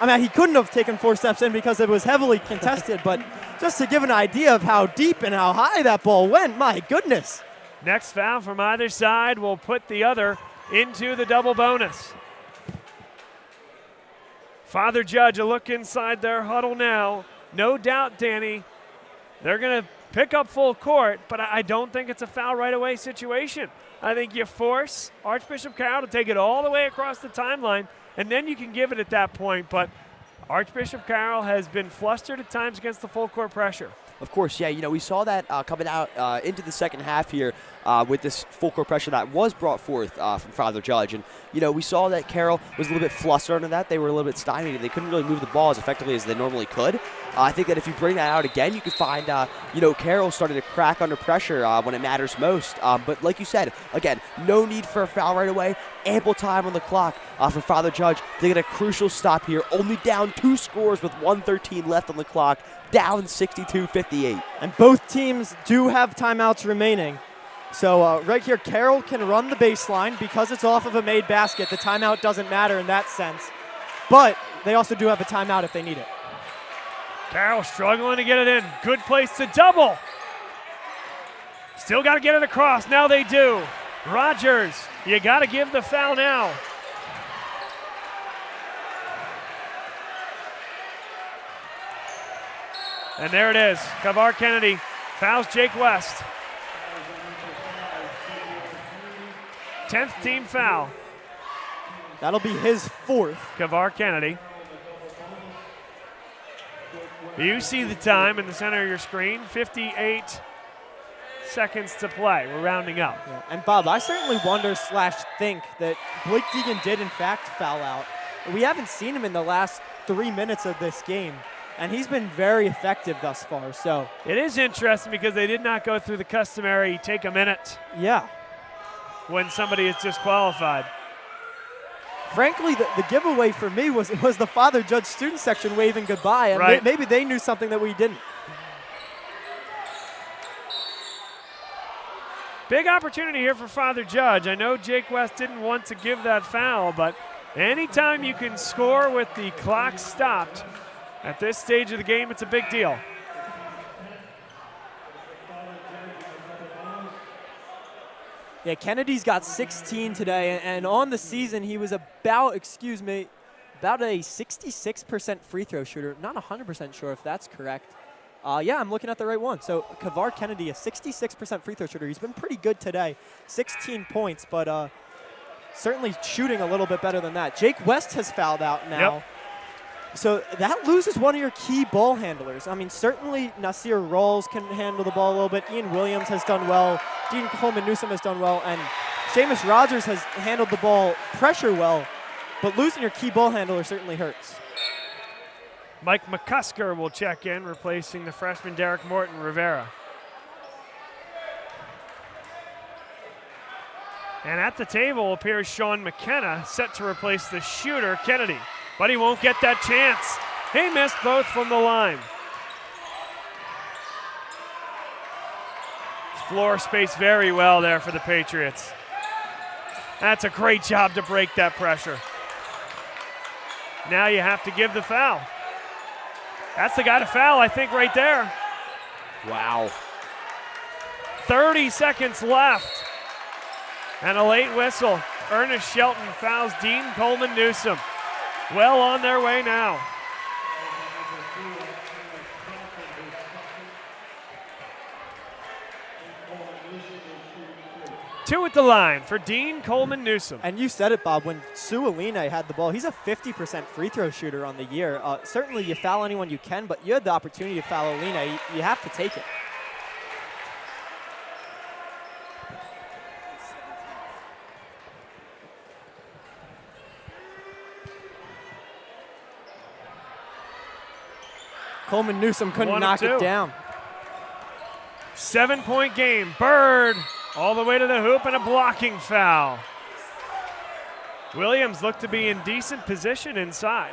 I mean, he couldn't have taken 4 steps in because it was heavily contested, but just to give an idea of how deep and how high that ball went, my goodness. Next foul from either side will put the other into the double bonus. Father Judge, a look inside their huddle now. No doubt, Danny, they're going to pick up full court, but I don't think it's a foul right away situation. I think you force Archbishop Carroll to take it all the way across the timeline, and then you can give it at that point. But Archbishop Carroll has been flustered at times against the full court pressure. Of course, yeah, we saw that coming out into the second half here with this full court pressure that was brought forth from Father Judge. And, we saw that Carroll was a little bit flustered under that. They were a little bit stymied, and they couldn't really move the ball as effectively as they normally could. I think that if you bring that out again, you could find, Carroll starting to crack under pressure when it matters most. But like you said, again, no need for a foul right away. Ample time on the clock for Father Judge to get a crucial stop here. Only down 2 scores with 1:13 left on the clock, down 62-58. And both teams do have timeouts remaining. So right here, Carroll can run the baseline because it's off of a made basket. The timeout doesn't matter in that sense. But they also do have a timeout if they need it. Carroll struggling to get it in. Good place to double. Still got to get it across. Now they do. Rogers, you got to give the foul now. And there it is. Kavar Kennedy fouls Jake West. 10th team foul. That'll be his 4th. Kavar Kennedy. You see the time in the center of your screen, 58 seconds to play. We're rounding up. Yeah. And Bob, I certainly wonder / think that Blake Deegan did in fact foul out. We haven't seen him in the last 3 minutes of this game, and he's been very effective thus far. So it is interesting because they did not go through the customary take a minute. Yeah. When somebody is disqualified. Frankly, the giveaway for me was the Father Judge student section waving goodbye, and right. Maybe they knew something that we didn't. Big opportunity here for Father Judge. I know Jake West didn't want to give that foul, but anytime you can score with the clock stopped at this stage of the game, it's a big deal. Yeah, Kennedy's got 16 today, and on the season he was about a 66% free throw shooter. Not 100% sure if that's correct. Yeah, I'm looking at the right one. So Kavar Kennedy, a 66% free throw shooter. He's been pretty good today, 16 points, but certainly shooting a little bit better than that. Jake West has fouled out now. Yep. So that loses one of your key ball handlers. I mean, certainly Nasir Rawls can handle the ball a little bit. Ian Williams has done well. Dean Coleman-Newsom has done well. And Seamus Rogers has handled the ball pressure well. But losing your key ball handler certainly hurts. Mike McCusker will check in, replacing the freshman Derek Morton Rivera. And at the table appears Sean McKenna, set to replace the shooter Kennedy. But he won't get that chance. He missed both from the line. Floor space very well there for the Patriots. That's a great job to break that pressure. Now you have to give the foul. That's the guy to foul, I think, right there. Wow. 30 seconds left. And a late whistle. Ernest Shelton fouls Dean Coleman-Newsom. Well on their way now. Two at the line for Dean Coleman Newsom. And you said it, Bob, when Sualine had the ball, he's a 50% free throw shooter on the year. Certainly you foul anyone you can, but you had the opportunity to foul Alina. You have to take it. Coleman Newsom couldn't knock it down. 7-point game. Bird all the way to the hoop and a blocking foul. Williams looked to be in decent position inside.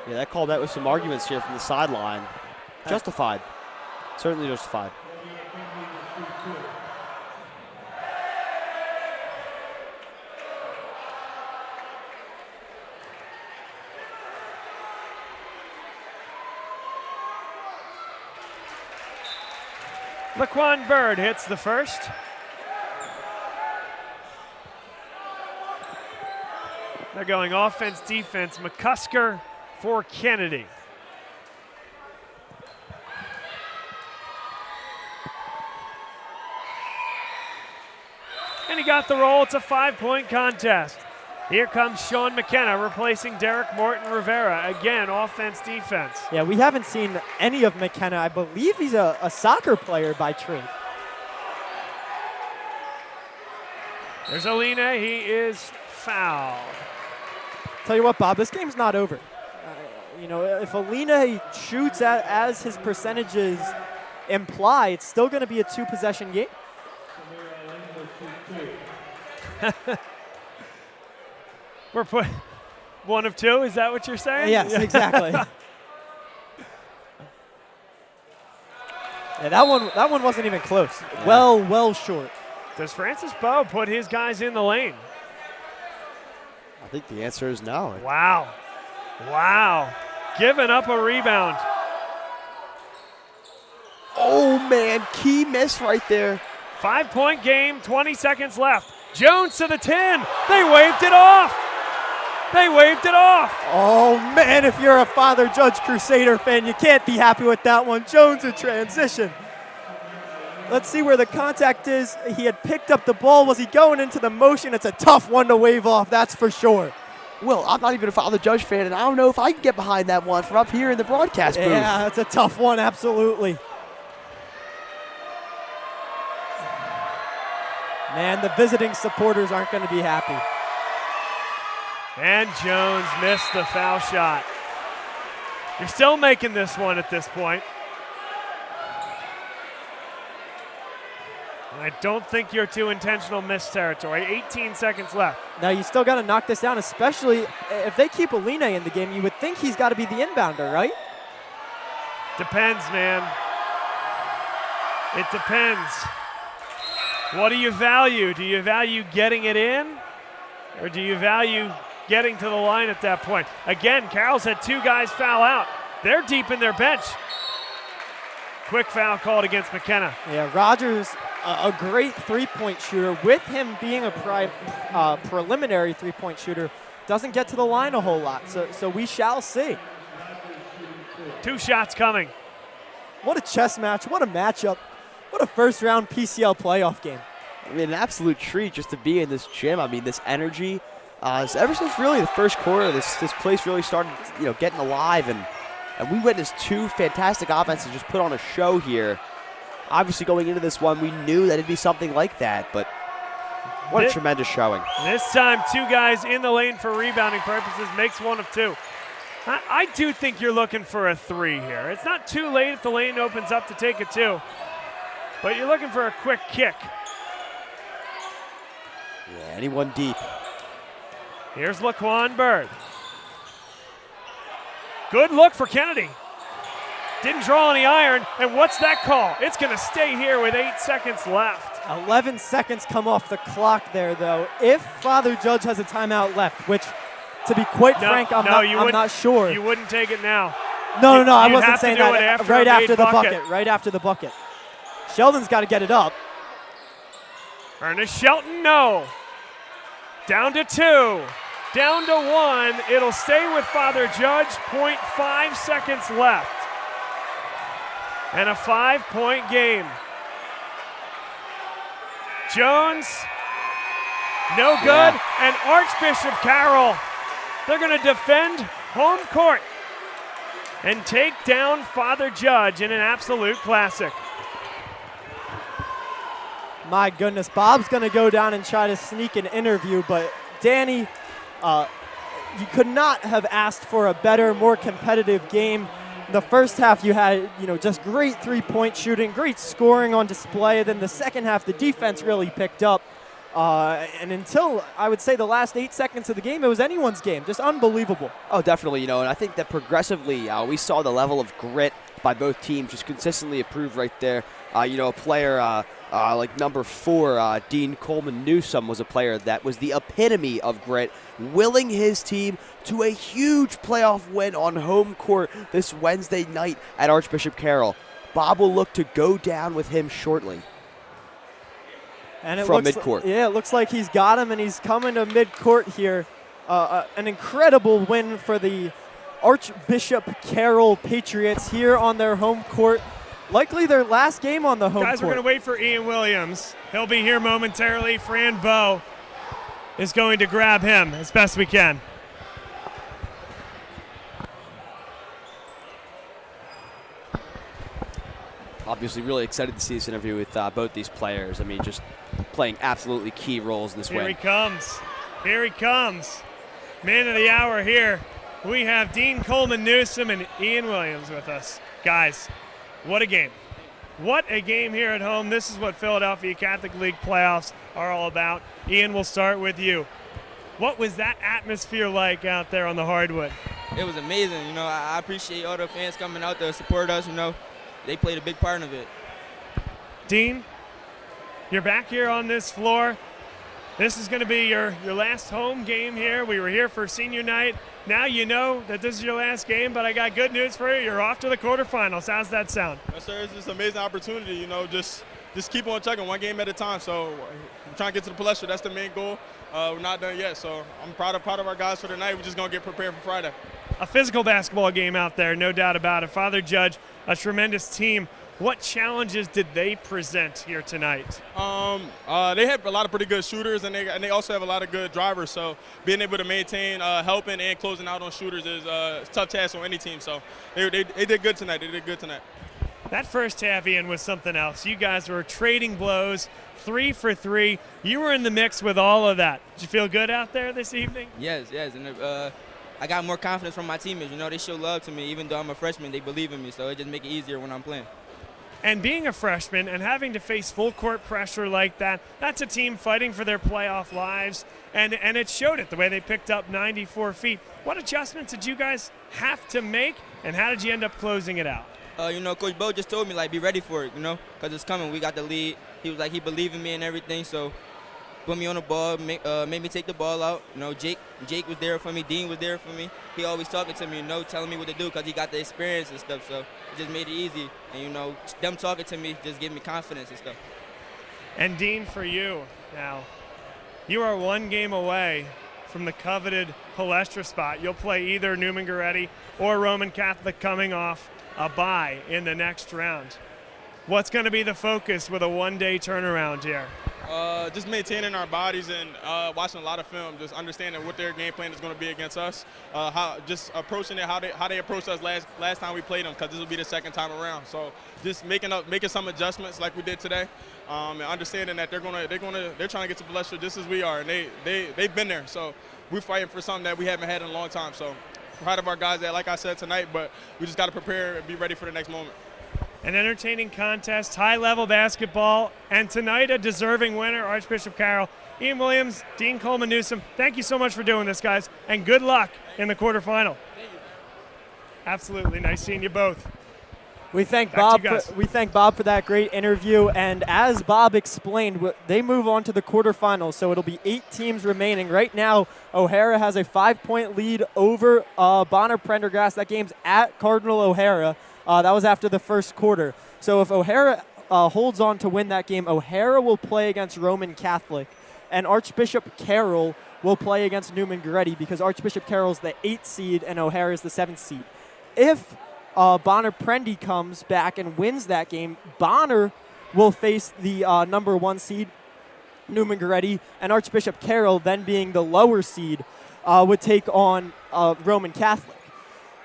Yeah, that called out with some arguments here from the sideline. Justified. Certainly justified. Laquan Bird hits the first. They're going offense, defense. McCusker for Kennedy. And he got the roll. It's a 5-point contest. Here comes Sean McKenna replacing Derek Morton Rivera. Again, offense, defense. Yeah, we haven't seen any of McKenna. I believe he's a soccer player by trade. There's Alina. He is fouled. Tell you what, Bob, this game's not over. You know, if Alina shoots as his percentages imply, it's still going to be a 2-possession game. We're put 1 of 2. Is that what you're saying? Yes, exactly. Yeah, that one wasn't even close. Yeah. Well short. Does Francis Bowe put his guys in the lane? I think the answer is no. Wow. Wow. Giving up a rebound. Oh, man. Key miss right there. 5-point game, 20 seconds left. Jones to the 10. They waved it off. They waved it off. Oh, man, if you're a Father Judge Crusader fan, you can't be happy with that one. Jones in transition. Let's see where the contact is. He had picked up the ball. Was he going into the motion? It's a tough one to wave off, that's for sure. Well, I'm not even a Father Judge fan, and I don't know if I can get behind that one from up here in the broadcast booth. Yeah, it's a tough one, absolutely. Man, the visiting supporters aren't going to be happy. And Jones missed the foul shot. You're still making this one at this point. I don't think you're too intentional miss territory. 18 seconds left. Now you still got to knock this down, especially if they keep Alina in the game. You would think he's got to be the inbounder, right? Depends, man. It depends. What do you value? Do you value getting it in, or do you value getting to the line at that point? Again, Carroll's had 2 guys foul out. They're deep in their bench. Quick foul called against McKenna. Yeah, Rogers, a great three-point shooter. With him being a preliminary three-point shooter, doesn't get to the line a whole lot. So we shall see. 2 shots coming. What a chess match. What a matchup. What a first-round PCL playoff game. I mean, an absolute treat just to be in this gym. I mean, this energy. Ever since really the first quarter, this place really started, getting alive, and we witnessed 2 fantastic offenses just put on a show here. Obviously, going into this one, we knew that it'd be something like that, but what a tremendous showing. This time, 2 guys in the lane for rebounding purposes, makes 1 of 2. I do think you're looking for a 3 here. It's not too late if the lane opens up to take a 2. But you're looking for a quick kick. Yeah, anyone deep. Here's Laquan Bird. Good look for Kennedy. Didn't draw any iron, and what's that call? It's going to stay here with 8 seconds left. 11 seconds come off the clock there, though. If Father Judge has a timeout left, which, to be quite frank, I'm not sure. You wouldn't take it now. No, I wasn't saying that. Right after the bucket. Right after the bucket. Sheldon's got to get it up. Ernest Shelton, no. Down to 2. Down to 1. It'll stay with Father Judge. 0.5 seconds left. and a 5-point game. Jones, no good, and Archbishop Carroll, they're going to defend home court and take down Father Judge in an absolute classic. My goodness, Bob's going to go down and try to sneak an interview, but Danny, you could not have asked for a better, more competitive game. The first half you had, just great three-point shooting, great scoring on display. Then the second half, the defense really picked up. And until, I would say, the last 8 seconds of the game, it was anyone's game. Just unbelievable. Oh, definitely, and I think that progressively we saw the level of grit by both teams just consistently improve right there. A player like number 4, Dean Coleman Newsome, was a player that was the epitome of grit, willing his team to a huge playoff win on home court this Wednesday night at Archbishop Carroll. Bob will look to go down with him shortly. And it from looks midcourt. Yeah, it looks like he's got him, and he's coming to midcourt here. An incredible win for the Archbishop Carroll Patriots here on their home court. Likely their last game on the home Guys, court. we're going to wait for Ian Williams. He'll be here momentarily. Fran Bowe is going to grab him as best we can. Obviously really excited to see this interview with both these players. I mean, just playing absolutely key roles in this win. Here he comes. Here he comes. Man of the hour here. We have Dean Coleman Newsome and Ian Williams with us. Guys, what a game. What a game here at home. This is what Philadelphia Catholic League playoffs are all about. Ian, we'll start with you. What was that atmosphere like out there on the hardwood? It was amazing. I appreciate all the fans coming out to support us. They played a big part of it. Dean, you're back here on this floor. This is going to be your last home game here. We were here for senior night. Now you know that this is your last game, but I got good news for you. You're off to the quarterfinals. How's that sound? Yes, sir. It's just an amazing opportunity. Just keep on chugging one game at a time. So I'm trying to get to the palestra. That's the main goal. We're not done yet. So I'm proud of our guys for tonight. We're just going to get prepared for Friday. A physical basketball game out there, no doubt about it. Father Judge, a tremendous team. What challenges did they present here tonight? They have a lot of pretty good shooters, and they also have a lot of good drivers. So being able to maintain helping and closing out on shooters is a tough task on any team. So they did good tonight. They did good tonight. That first half, Ian, was something else. You guys were trading blows, 3 for 3. You were in the mix with all of that. Did you feel good out there this evening? Yes. And I got more confidence from my teammates. They show love to me. Even though I'm a freshman, they believe in me. So it just makes it easier when I'm playing. And being a freshman and having to face full court pressure like that, that's a team fighting for their playoff lives. And it showed it the way they picked up 94 feet. What adjustments did you guys have to make, and how did you end up closing it out? Coach Bo just told me, be ready for it, because it's coming. We got the lead. He was like, he believed in me and everything, so put me on the ball, made me take the ball out. Jake was there for me. Dean was there for me. He always talking to me, telling me what to do because he got the experience and stuff, so it just made it easy. And, them talking to me just gave me confidence and stuff. And, Dean, for you now, you are one game away from the coveted Palestra spot. You'll play either Newman Goretti or Roman Catholic coming off a bye in the next round. What's going to be the focus with a one-day turnaround here? Just maintaining our bodies and watching a lot of film, just understanding what their game plan is going to be against us, just approaching it how they approached us last time we played them, because this will be the second time around. So just making some adjustments like we did today, and understanding that they're trying to get to Palestra just as we are, and they've been there. So we're fighting for something that we haven't had in a long time. So proud of our guys that, like I said tonight, but we just got to prepare and be ready for the next moment. An entertaining contest, high-level basketball, and tonight a deserving winner, Archbishop Carroll. Ian Williams, Dean Coleman Newsome, thank you so much for doing this, guys, and good luck in the quarterfinal. Absolutely, nice seeing you both. We thank Bob for that great interview, and as Bob explained, they move on to the quarterfinals, so it'll be 8 teams remaining. Right now, O'Hara has a 5-point lead over Bonner Prendergast. That game's at Cardinal O'Hara. That was after the first quarter. So if O'Hara holds on to win that game, O'Hara will play against Roman Catholic, and Archbishop Carroll will play against Newman Goretti, because Archbishop Carroll's the 8th seed and O'Hara's the 7th seed. If Bonner Prendy comes back and wins that game, Bonner will face the number 1 seed, Newman Goretti, and Archbishop Carroll, then being the lower seed, would take on Roman Catholic.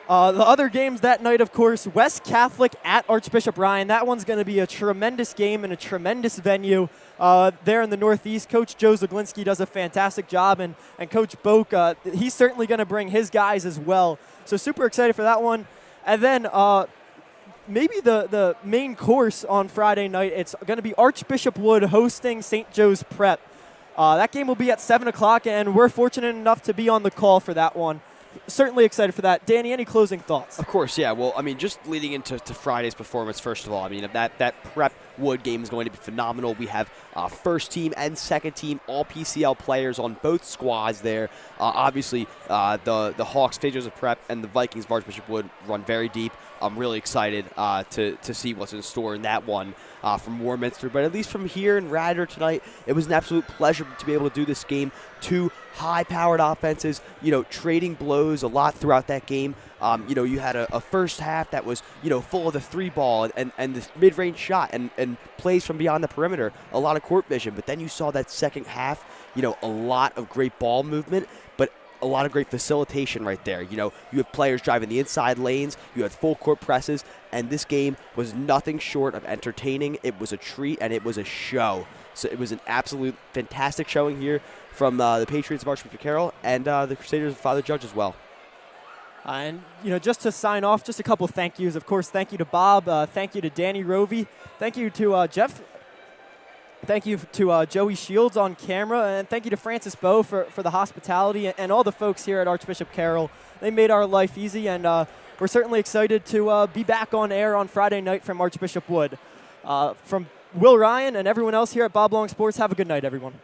The other games that night, of course, West Catholic at Archbishop Ryan. That one's going to be a tremendous game in a tremendous venue there in the Northeast. Coach Joe Zaglinski does a fantastic job, and Coach Boca, he's certainly going to bring his guys as well. So super excited for that one. And then maybe the main course on Friday night, it's going to be Archbishop Wood hosting St. Joe's Prep. That game will be at 7 o'clock, and we're fortunate enough to be on the call for that one. Certainly excited for that. Danny, any closing thoughts? Of course, yeah. Well, I mean, just leading into Friday's performance, first of all, I mean, that Prep Wood game is going to be phenomenal. We have first team and second team all PCL players on both squads there. Obviously, the Hawks, St. Joseph Prep, and the Vikings of Archbishop Wood run very deep. I'm really excited to see what's in store in that one from Warminster. But at least from here in Radnor tonight, it was an absolute pleasure to be able to do this game. Two high-powered offenses, trading blows a lot throughout that game. You had a first half that was, full of the 3-ball and the mid-range shot and plays from beyond the perimeter, a lot of court vision. But then you saw that second half, a lot of great ball movement, but a lot of great facilitation right there. You have players driving the inside lanes, you had full court presses, and this game was nothing short of entertaining. It was a treat, and it was a show. So it was an absolute fantastic showing here from the Patriots of Archbishop Carroll and the Crusaders of Father Judge as well. And, just to sign off, just a couple thank yous. Of course, thank you to Bob. Thank you to Danny Rovey. Thank you to Jeff. Thank you to Joey Shields on camera. And thank you to Francis Bowe for the hospitality and all the folks here at Archbishop Carroll. They made our life easy, and we're certainly excited to be back on air on Friday night from Archbishop Wood. From Will Ryan and everyone else here at Bob Long Sports, have a good night, everyone.